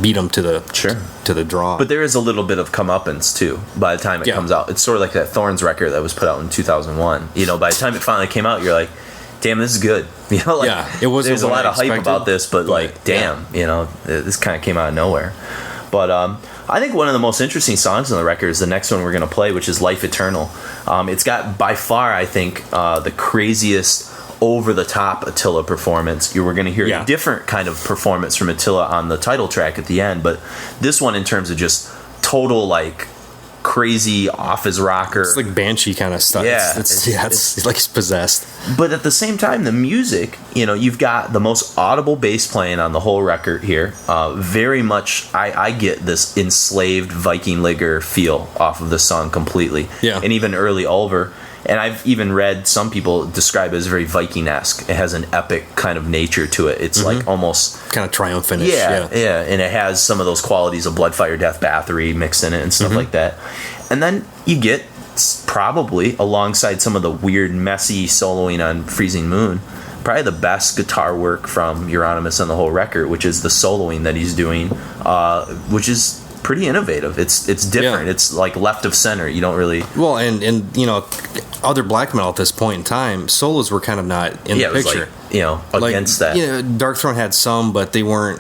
beat them to the draw. But there is a little bit of comeuppance too by the time it comes out. It's sort of like that Thorns record that was put out in 2001. By the time it finally came out, you're like, damn, this is good. It was. There's a lot of hype about this, but damn, this kind of came out of nowhere. But I think one of the most interesting songs on the record is the next one we're going to play, which is Life Eternal. It's got by far, I think, the craziest over-the-top Attila performance. You were going to hear a different kind of performance from Attila on the title track at the end, but this one in terms of just total like crazy off his rocker. It's like Banshee kind of stuff. It's like he's possessed. But at the same time, the music, you've got the most audible bass playing on the whole record here. Very much, I get this enslaved Viking Ligger feel off of the song completely. Yeah. And even early Ulver. And I've even read some people describe it as very Viking-esque. It has an epic kind of nature to it. It's like almost... kind of triumphant-ish. Yeah. And it has some of those qualities of Blood, Fire, Death, Bathory mixed in it and stuff like that. And then you get, probably, alongside some of the weird, messy soloing on Freezing Moon, probably the best guitar work from Euronymous on the whole record, which is the soloing that he's doing, which is pretty innovative. It's different. It's like left of center. You don't really... Well, and other black metal at this point in time, solos were kind of not in the picture. Against that. Dark Throne had some, but they weren't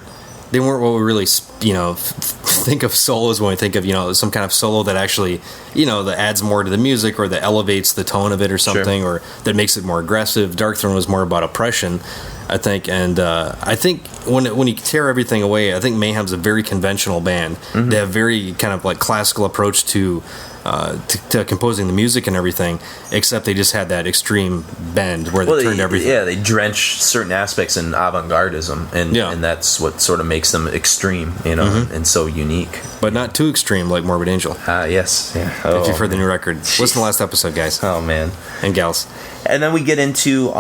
what we really, think of solos when we think of, some kind of solo that actually, that adds more to the music or that elevates the tone of it or something, or that makes it more aggressive. Dark Throne was more about oppression, I think. And I think when you tear everything away, I think Mayhem's a very conventional band. They have very kind of like classical approach to to composing the music and everything, except they just had that extreme bend where they turned everything. Yeah, they drench certain aspects in avant-gardism, and that's what sort of makes them extreme, and so unique. But not too extreme like Morbid Angel. Yes. Yeah. If you've heard the new record. Listen to the last episode, guys. Oh, man. And gals. And then we get into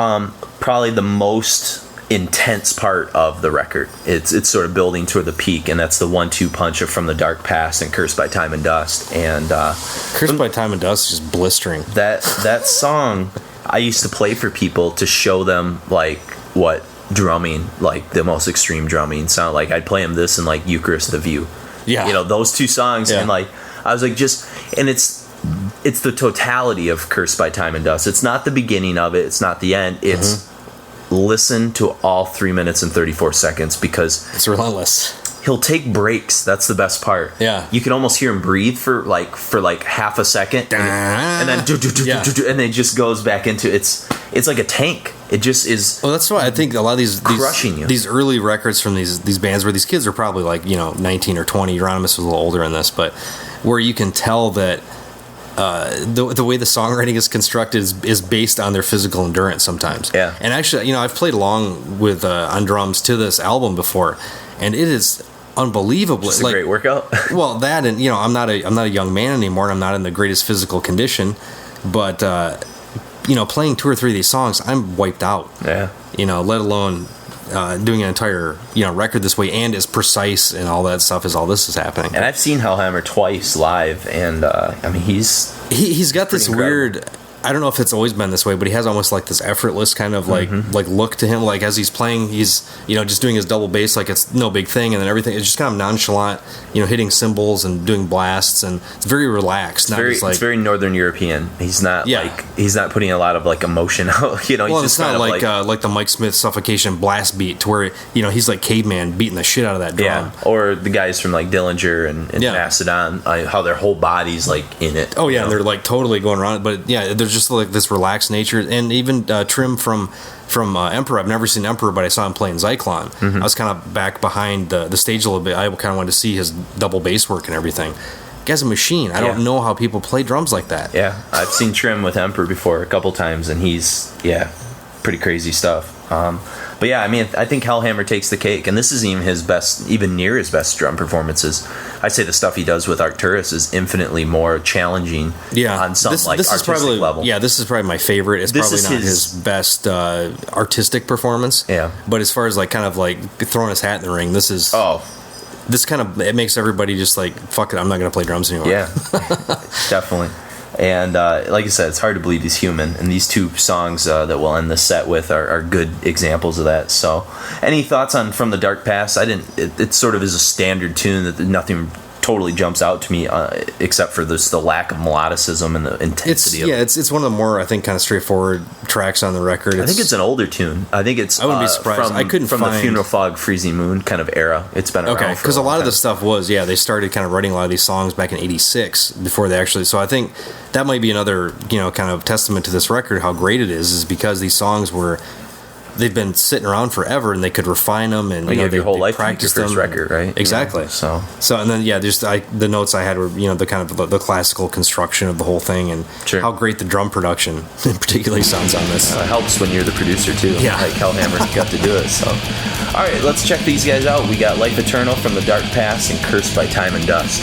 probably the most intense part of the record. It's sort of building toward the peak, and that's the 1-2 punch of From the Dark Past and Cursed by Time and Dust. And Cursed by Time and Dust is just blistering. That song I used to play for people to show them like what drumming, like the most extreme drumming sound like. I'd play them this and like Eucharist, The View. Yeah. Those two songs, and like I was like and it's the totality of Cursed by Time and Dust. It's not the beginning of it, it's not the end. It's listen to all 3 minutes and 34 seconds because it's relentless. He'll take breaks. That's the best part. Yeah, you can almost hear him breathe for like half a second, and then and then it just goes back into it's like a tank. It just is. Well, that's why I think a lot of these crushing you. These early records from these bands where these kids are probably like 19 or 20. Euronymous was a little older in this, but where you can tell that. The way the songwriting is constructed is based on their physical endurance sometimes. Yeah. And actually, I've played along with on drums to this album before, and it is unbelievable. It's a great workout. Well, that, and I'm not a young man anymore, and I'm not in the greatest physical condition, but playing 2 or 3 of these songs, I'm wiped out. Yeah. Let alone doing an entire record this way and as precise and all that stuff as all this is happening. And I've seen Hellhammer twice live, and I mean he's got this weird. I don't know if it's always been this way, but he has almost like this effortless kind of like look to him. Like as he's playing, he's just doing his double bass like it's no big thing, and then everything is just kind of nonchalant, hitting cymbals and doing blasts, and it's very relaxed. It's very Northern European. He's not he's not putting a lot of like emotion out. He's well, just it's not like the Mike Smith Suffocation blast beat to where he's like caveman beating the shit out of that drum. Yeah, or the guys from like Dillinger and Mastodon, how their whole body's like in it. Oh yeah, and they're like totally going around it, but there's just like this relaxed nature, and even Trim from Emperor. I've never seen Emperor, but I saw him playing Zyklon. I was kind of back behind the stage a little bit. I kind of wanted to see his double bass work and everything. Guy's a machine. I don't know how people play drums like that. Yeah, I've seen Trim with Emperor before a couple times, and he's pretty crazy stuff. But yeah, I mean, I think Hellhammer takes the cake, and this isn't even near his best drum performances. I'd say the stuff he does with Arcturus is infinitely more challenging on some artistic level. Yeah, this is probably my favorite. It's probably not his best artistic performance. Yeah. But as far as like kind of like throwing his hat in the ring, this is... This kind of... It makes everybody just like, fuck it, I'm not going to play drums anymore. Yeah, definitely. And like I said, it's hard to believe he's human. And these 2 songs that we'll end the set with are good examples of that. So, any thoughts on From the Dark Past? It sort of is a standard tune that nothing totally jumps out to me except for the lack of melodicism and the intensity of it. It's one of the more, I think, kind of straightforward tracks on the record. I think it's an older tune. I think it's... I wouldn't be surprised. I couldn't from the Funeral Fog, Freezing Moon kind of era. It's been around for because a lot of the stuff was, they started kind of writing a lot of these songs back in 86 before they actually... So I think that might be another, kind of testament to this record, how great it is because these songs were... They've been sitting around forever, and they could refine them, and you have your whole life practice them. First record, right? Exactly. So and then just the notes I had were the kind of the classical construction of the whole thing, and how great the drum production particularly sounds on this. It helps when you're the producer too. Yeah, like Hellhammer's got to do it. So, all right, let's check these guys out. We got Life Eternal, From the Dark Past, and Cursed by Time and Dust.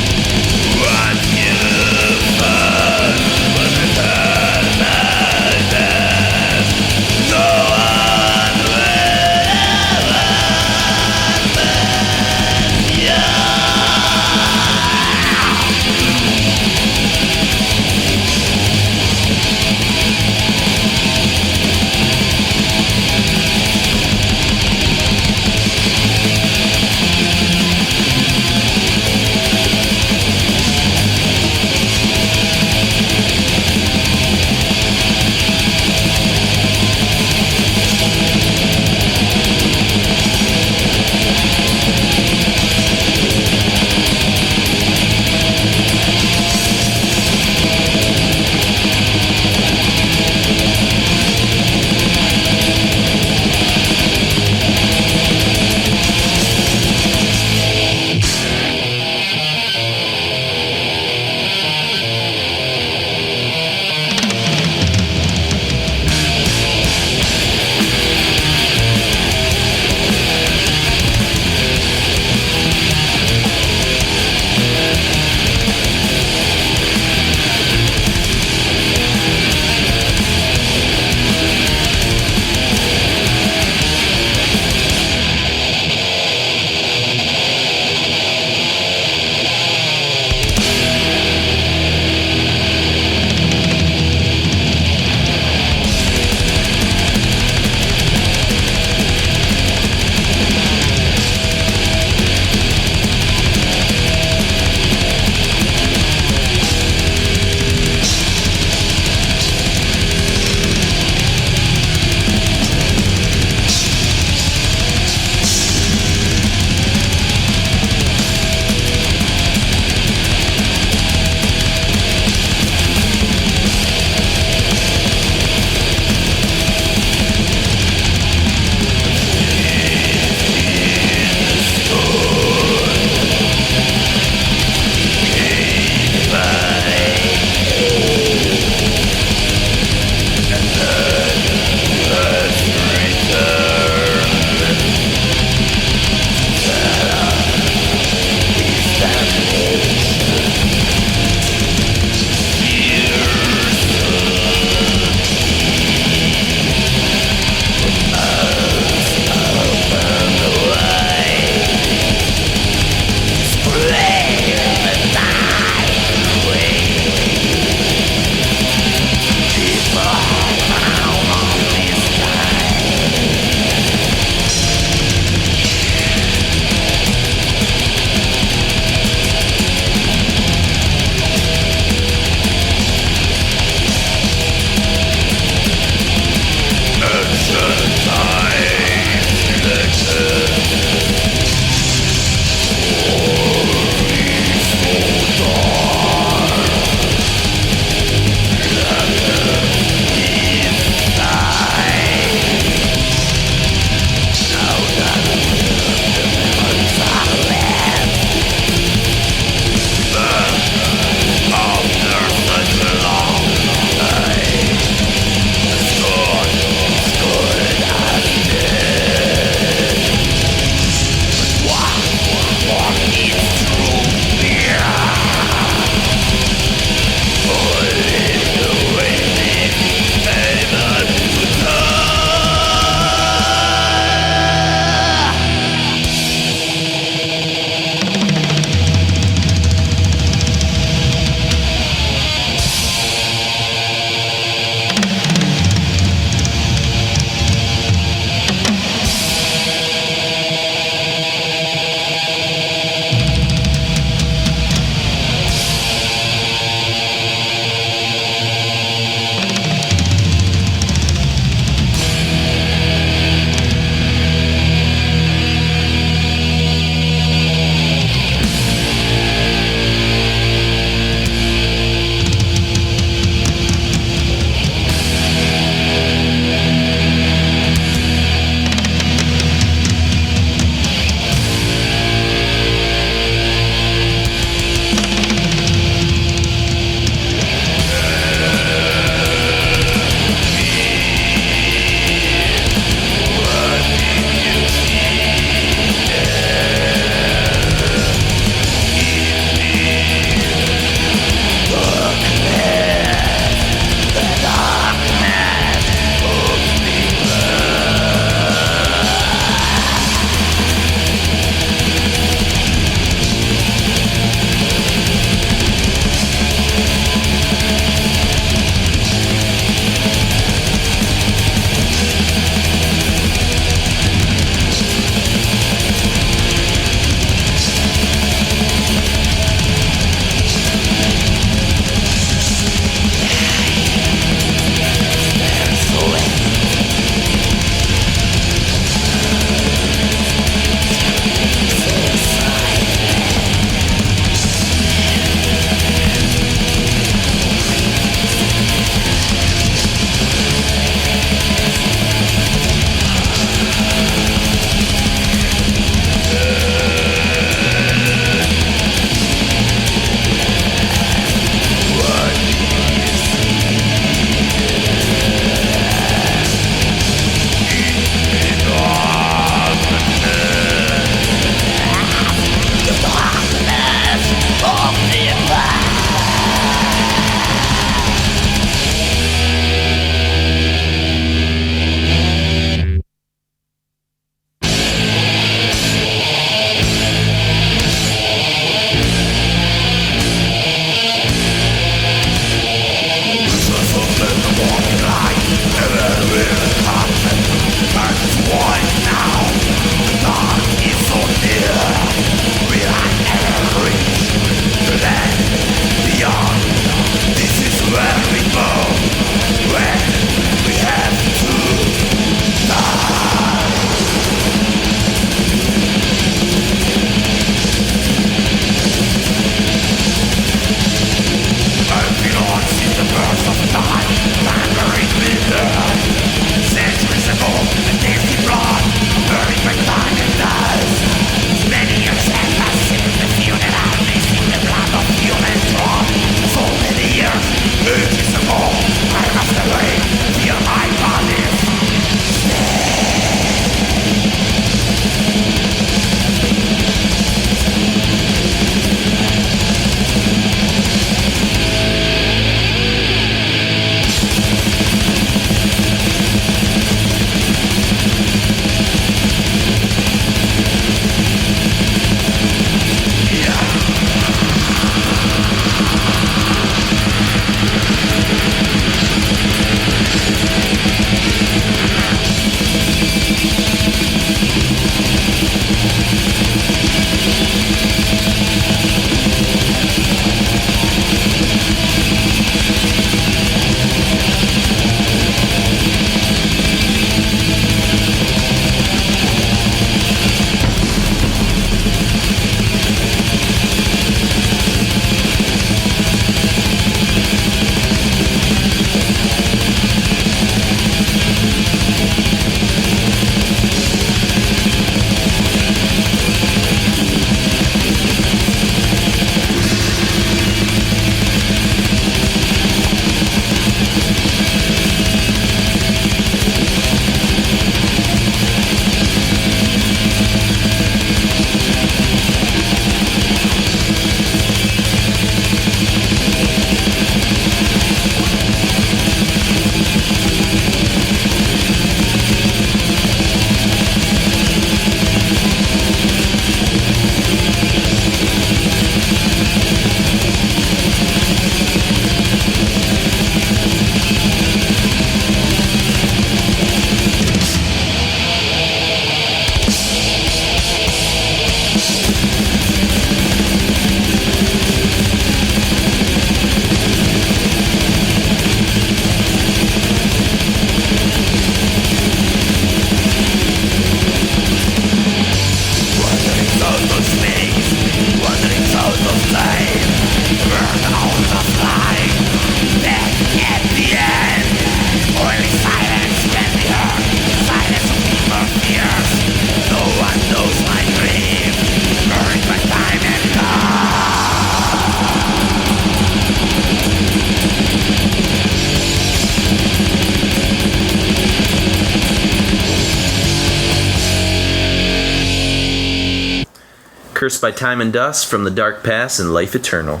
Cursed by Time and Dust, From the Dark Past, and Life Eternal.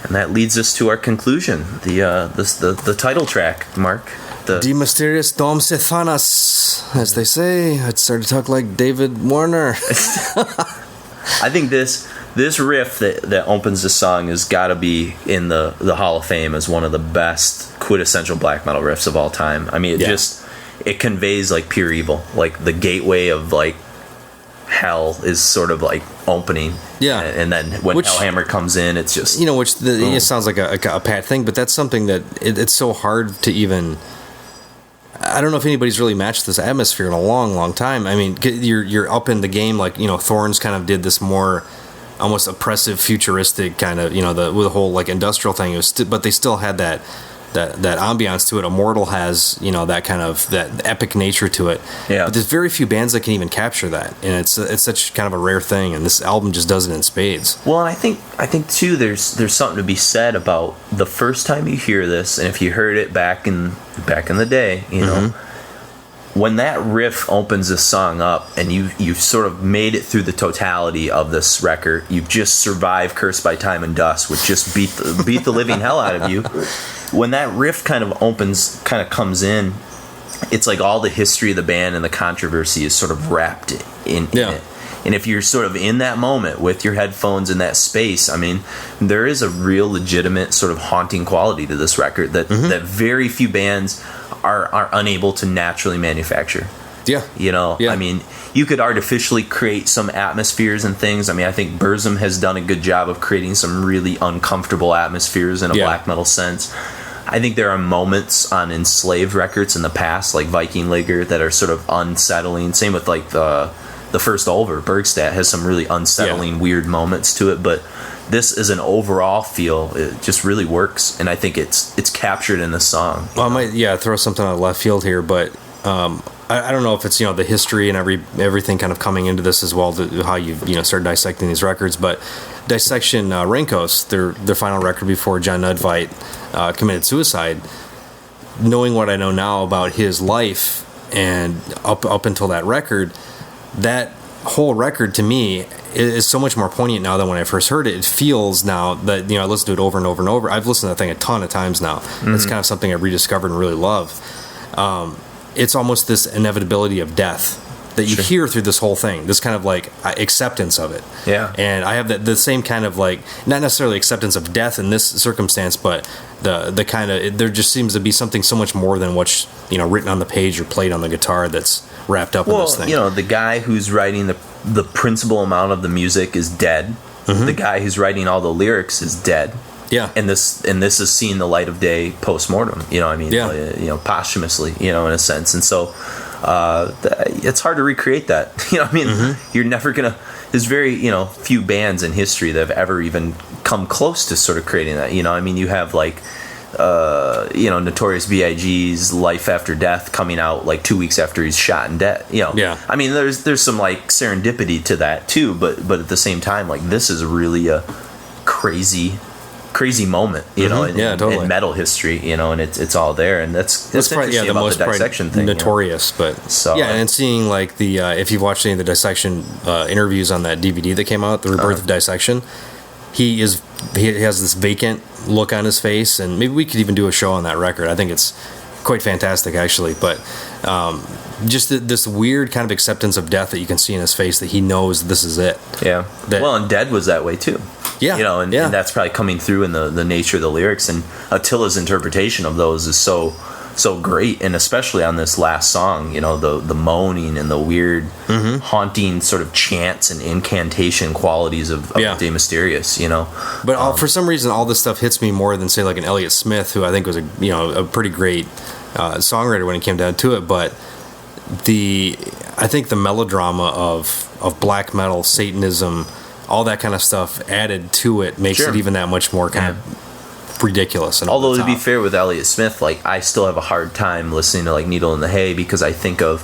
And that leads us to our conclusion, the title track, Mark. Die Mysteriis Dom Sathanas, as they say. I'd start to talk like David Warner. I think this riff that opens the song has got to be in the Hall of Fame as one of the best quintessential black metal riffs of all time. I mean, it conveys like pure evil, like the gateway of like hell is sort of like opening. Yeah, and then when Hellhammer comes in, it's just it sounds like a pat thing, but that's something that it's so hard to even. I don't know if anybody's really matched this atmosphere in a long, long time. I mean, you're up in the game, like Thorns kind of did this more. Almost oppressive, futuristic kind of, with the whole like industrial thing. But they still had that ambiance to it. Immortal has, that kind of that epic nature to it. Yeah. But there's very few bands that can even capture that, and it's such kind of a rare thing. And this album just does it in spades. Well, and I think too, there's something to be said about the first time you hear this, and if you heard it back in the day, when that riff opens this song up and you've sort of made it through the totality of this record, you've just survived Cursed by Time and Dust, which just beat the living hell out of you. When that riff kind of comes in, it's like all the history of the band and the controversy is sort of wrapped in it. And if you're sort of in that moment with your headphones in that space, I mean, there is a real legitimate sort of haunting quality to this record that very few bands are unable to naturally manufacture. Yeah. I mean, you could artificially create some atmospheres and things. I mean, I think Burzum has done a good job of creating some really uncomfortable atmospheres in a black metal sense. I think there are moments on Enslaved records in the past, like Viking Ligger, that are sort of unsettling. Same with like the first Ulver, Bergstadt, has some really unsettling, weird moments to it. But this is an overall feel. It just really works, and I think it's captured in the song. Well, I might throw something out of left field here, but I don't know if it's the history and everything kind of coming into this as well, how you start dissecting these records. But Dissection Rankos, their final record before John Nudvite committed suicide. Knowing what I know now about his life and up until that record, that whole record to me is so much more poignant now than when I first heard it. It feels now that I listen to it over and over and over. I've listened to that thing a ton of times now. It's kind of something I've rediscovered and really love. It's almost this inevitability of death that you hear through this whole thing, this kind of like acceptance of it. Yeah. And I have the same kind of like, not necessarily acceptance of death in this circumstance, but the kind of, there just seems to be something so much more than what's written on the page or played on the guitar that's wrapped up in this thing. The guy who's writing the principal amount of the music is dead. The guy who's writing all the lyrics is dead. Yeah. And this is seeing the light of day post-mortem, posthumously, in a sense. And so it's hard to recreate that. You're never going to, there's very, few bands in history that have ever even come close to sort of creating that. You have like, Notorious B.I.G.'s Life After Death coming out like 2 weeks after he's shot and dead. Yeah. I mean, there's some like serendipity to that too, but at the same time, like this is really a crazy moment, totally. In metal history, and it's all there, and that's probably, interesting about the Dissection thing. Notorious, but so and seeing like the if you've watched any of the Dissection interviews on that DVD that came out, The Rebirth of Dissection, he has this vacant look on his face, and maybe we could even do a show on that record. I think it's quite fantastic, actually, but just this weird kind of acceptance of death that you can see in his face, that he knows this is it. Yeah. And Dead was that way too. Yeah. And that's probably coming through in the nature of the lyrics, and Attila's interpretation of those is so great, and especially on this last song, the moaning and the weird haunting sort of chants and incantation qualities of De Mysteriis, But for some reason, all this stuff hits me more than, say, like an Elliott Smith, who I think was a pretty great songwriter when it came down to it. But I think the melodrama of black metal, Satanism, all that kind of stuff added to it makes it even that much more kind of ridiculous. And although to be fair with Elliott Smith, like I still have a hard time listening to like Needle in the Hay, because I think of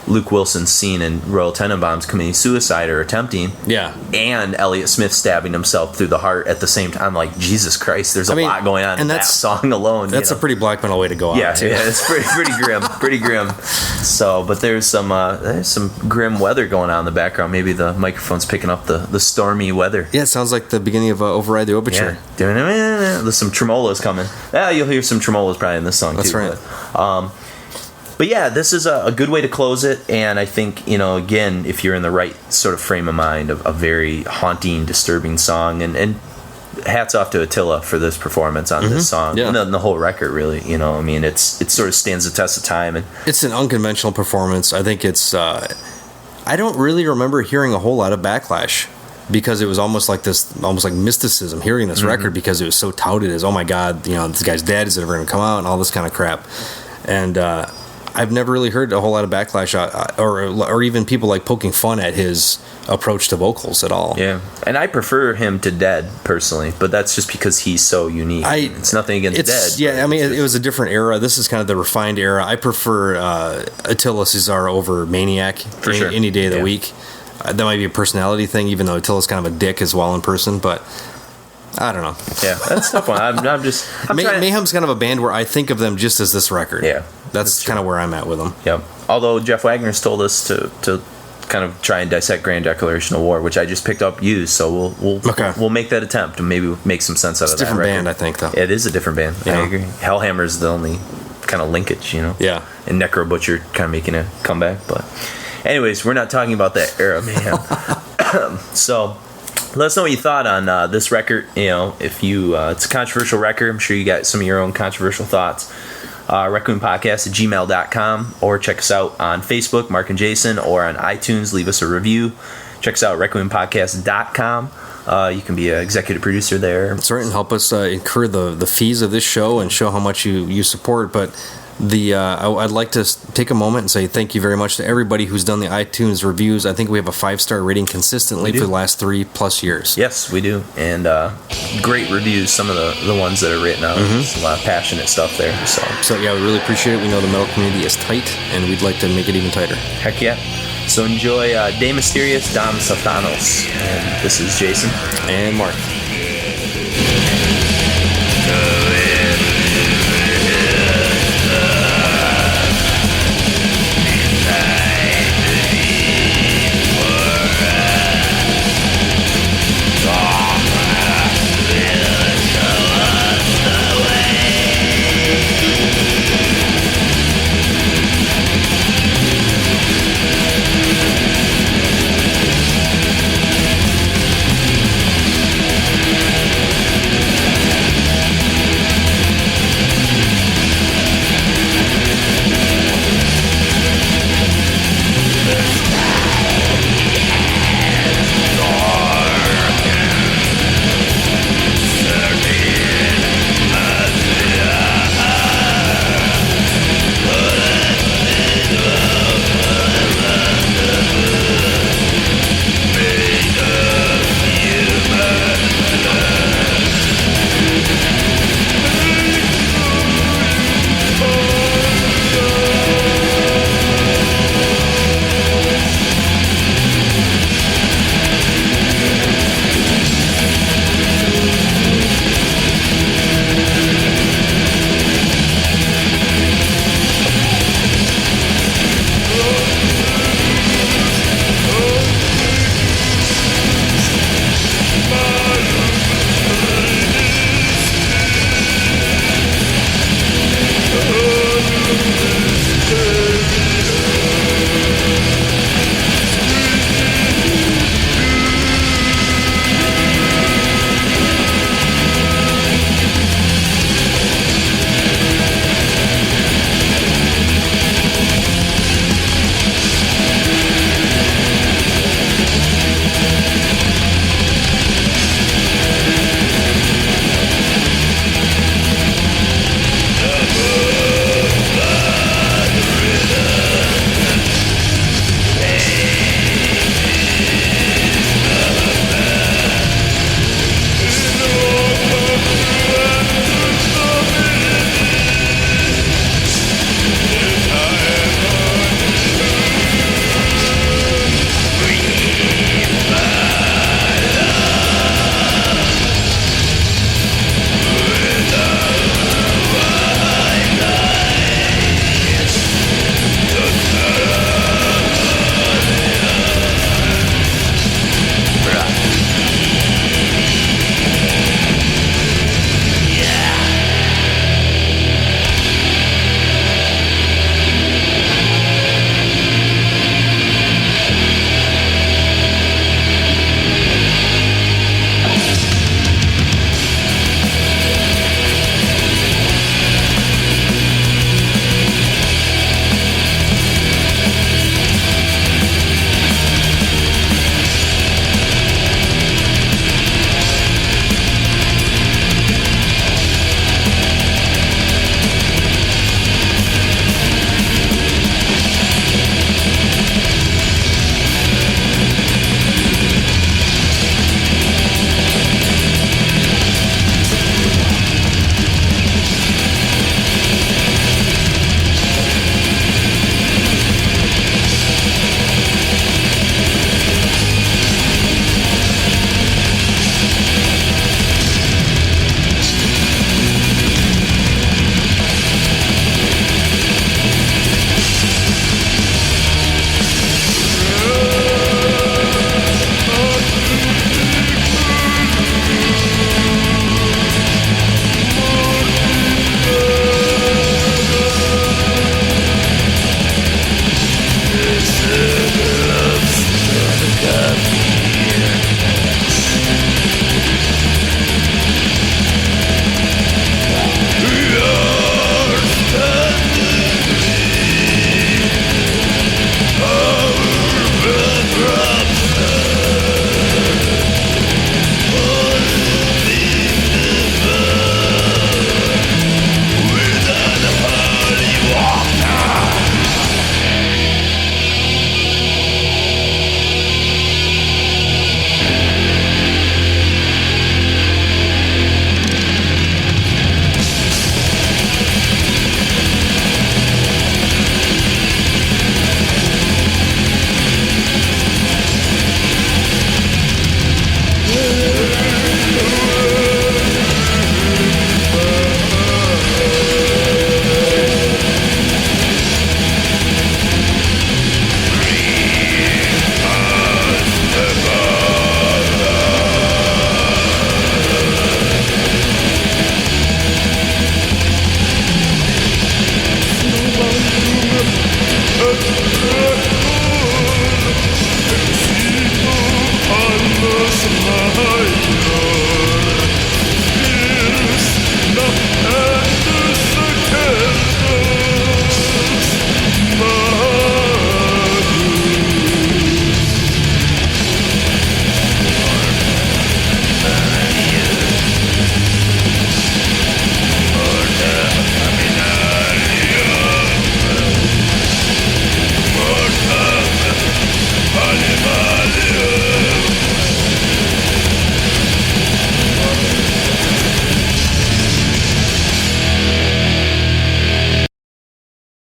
Luke Wilson's scene in Royal Tenenbaums committing suicide or attempting. Yeah. And Elliott Smith stabbing himself through the heart at the same time. Like, Jesus Christ, there's a lot going on in that song alone. That's a pretty black metal way to go out. Yeah, it's pretty grim. Pretty grim. So, but there's some grim weather going on in the background. Maybe the microphone's picking up the stormy weather. Yeah, it sounds like the beginning of Override the Overture. Yeah. There's some tremolos coming. Yeah, you'll hear some tremolos probably in this song, That's too. That's But, right. but yeah, this is a good way to close it, and I think, again, if you're in the right sort of frame of mind, a very haunting, disturbing song, and hats off to Attila for this performance on this song, and the whole record, really. It sort of stands the test of time. And it's an unconventional performance. I think it's, I don't really remember hearing a whole lot of backlash, because it was almost like mysticism hearing this record, because it was so touted as, oh my God, this guy's dead, is it ever going to come out, and all this kind of crap. And, I've never really heard a whole lot of backlash or even people like poking fun at his approach to vocals at all. Yeah, and I prefer him to Dead personally, but that's just because he's so unique. It's nothing against Dead. Yeah, I mean, it was a different era. This is kind of the refined era. I prefer Attila Cesar over Maniac for sure. Any day of the week. That might be a personality thing, even though Attila's kind of a dick as well in person, but I don't know. Yeah, that's a tough one. I'm Mayhem's kind of a band where I think of them just as this record. Yeah. That's kind of where I'm at with them. Yep. Although Jeff Wagner's told us to kind of try and dissect Grand Declaration of War, which I just picked up used, so we'll make that attempt and maybe make some sense out of that. It's a different band, I think, though. It is a different band. Yeah. I agree. Hellhammer's the only kind of linkage, Yeah. And Necro Butcher kind of making a comeback. But anyways, we're not talking about that era, man. So let us know what you thought on this record. If it's a controversial record, I'm sure you got some of your own controversial thoughts. RequiemPodcast@gmail.com, or check us out on Facebook, Mark and Jason, or on iTunes. Leave us a review. Check us out at RequiemPodcast.com. You can be an executive producer there. That's right, and help us incur the fees of this show and show how much you support. But I'd like to take a moment and say thank you very much to everybody who's done the iTunes reviews. I think we have a 5-star rating consistently for the last 3+ years. Yes, we do. And great reviews, some of the ones that are written out. There's a lot of passionate stuff there. So yeah, we really appreciate it. We know the metal community is tight, and we'd like to make it even tighter. Heck yeah. So enjoy De Mysteriis Dom Sathanas. And this is Jason. And Mark.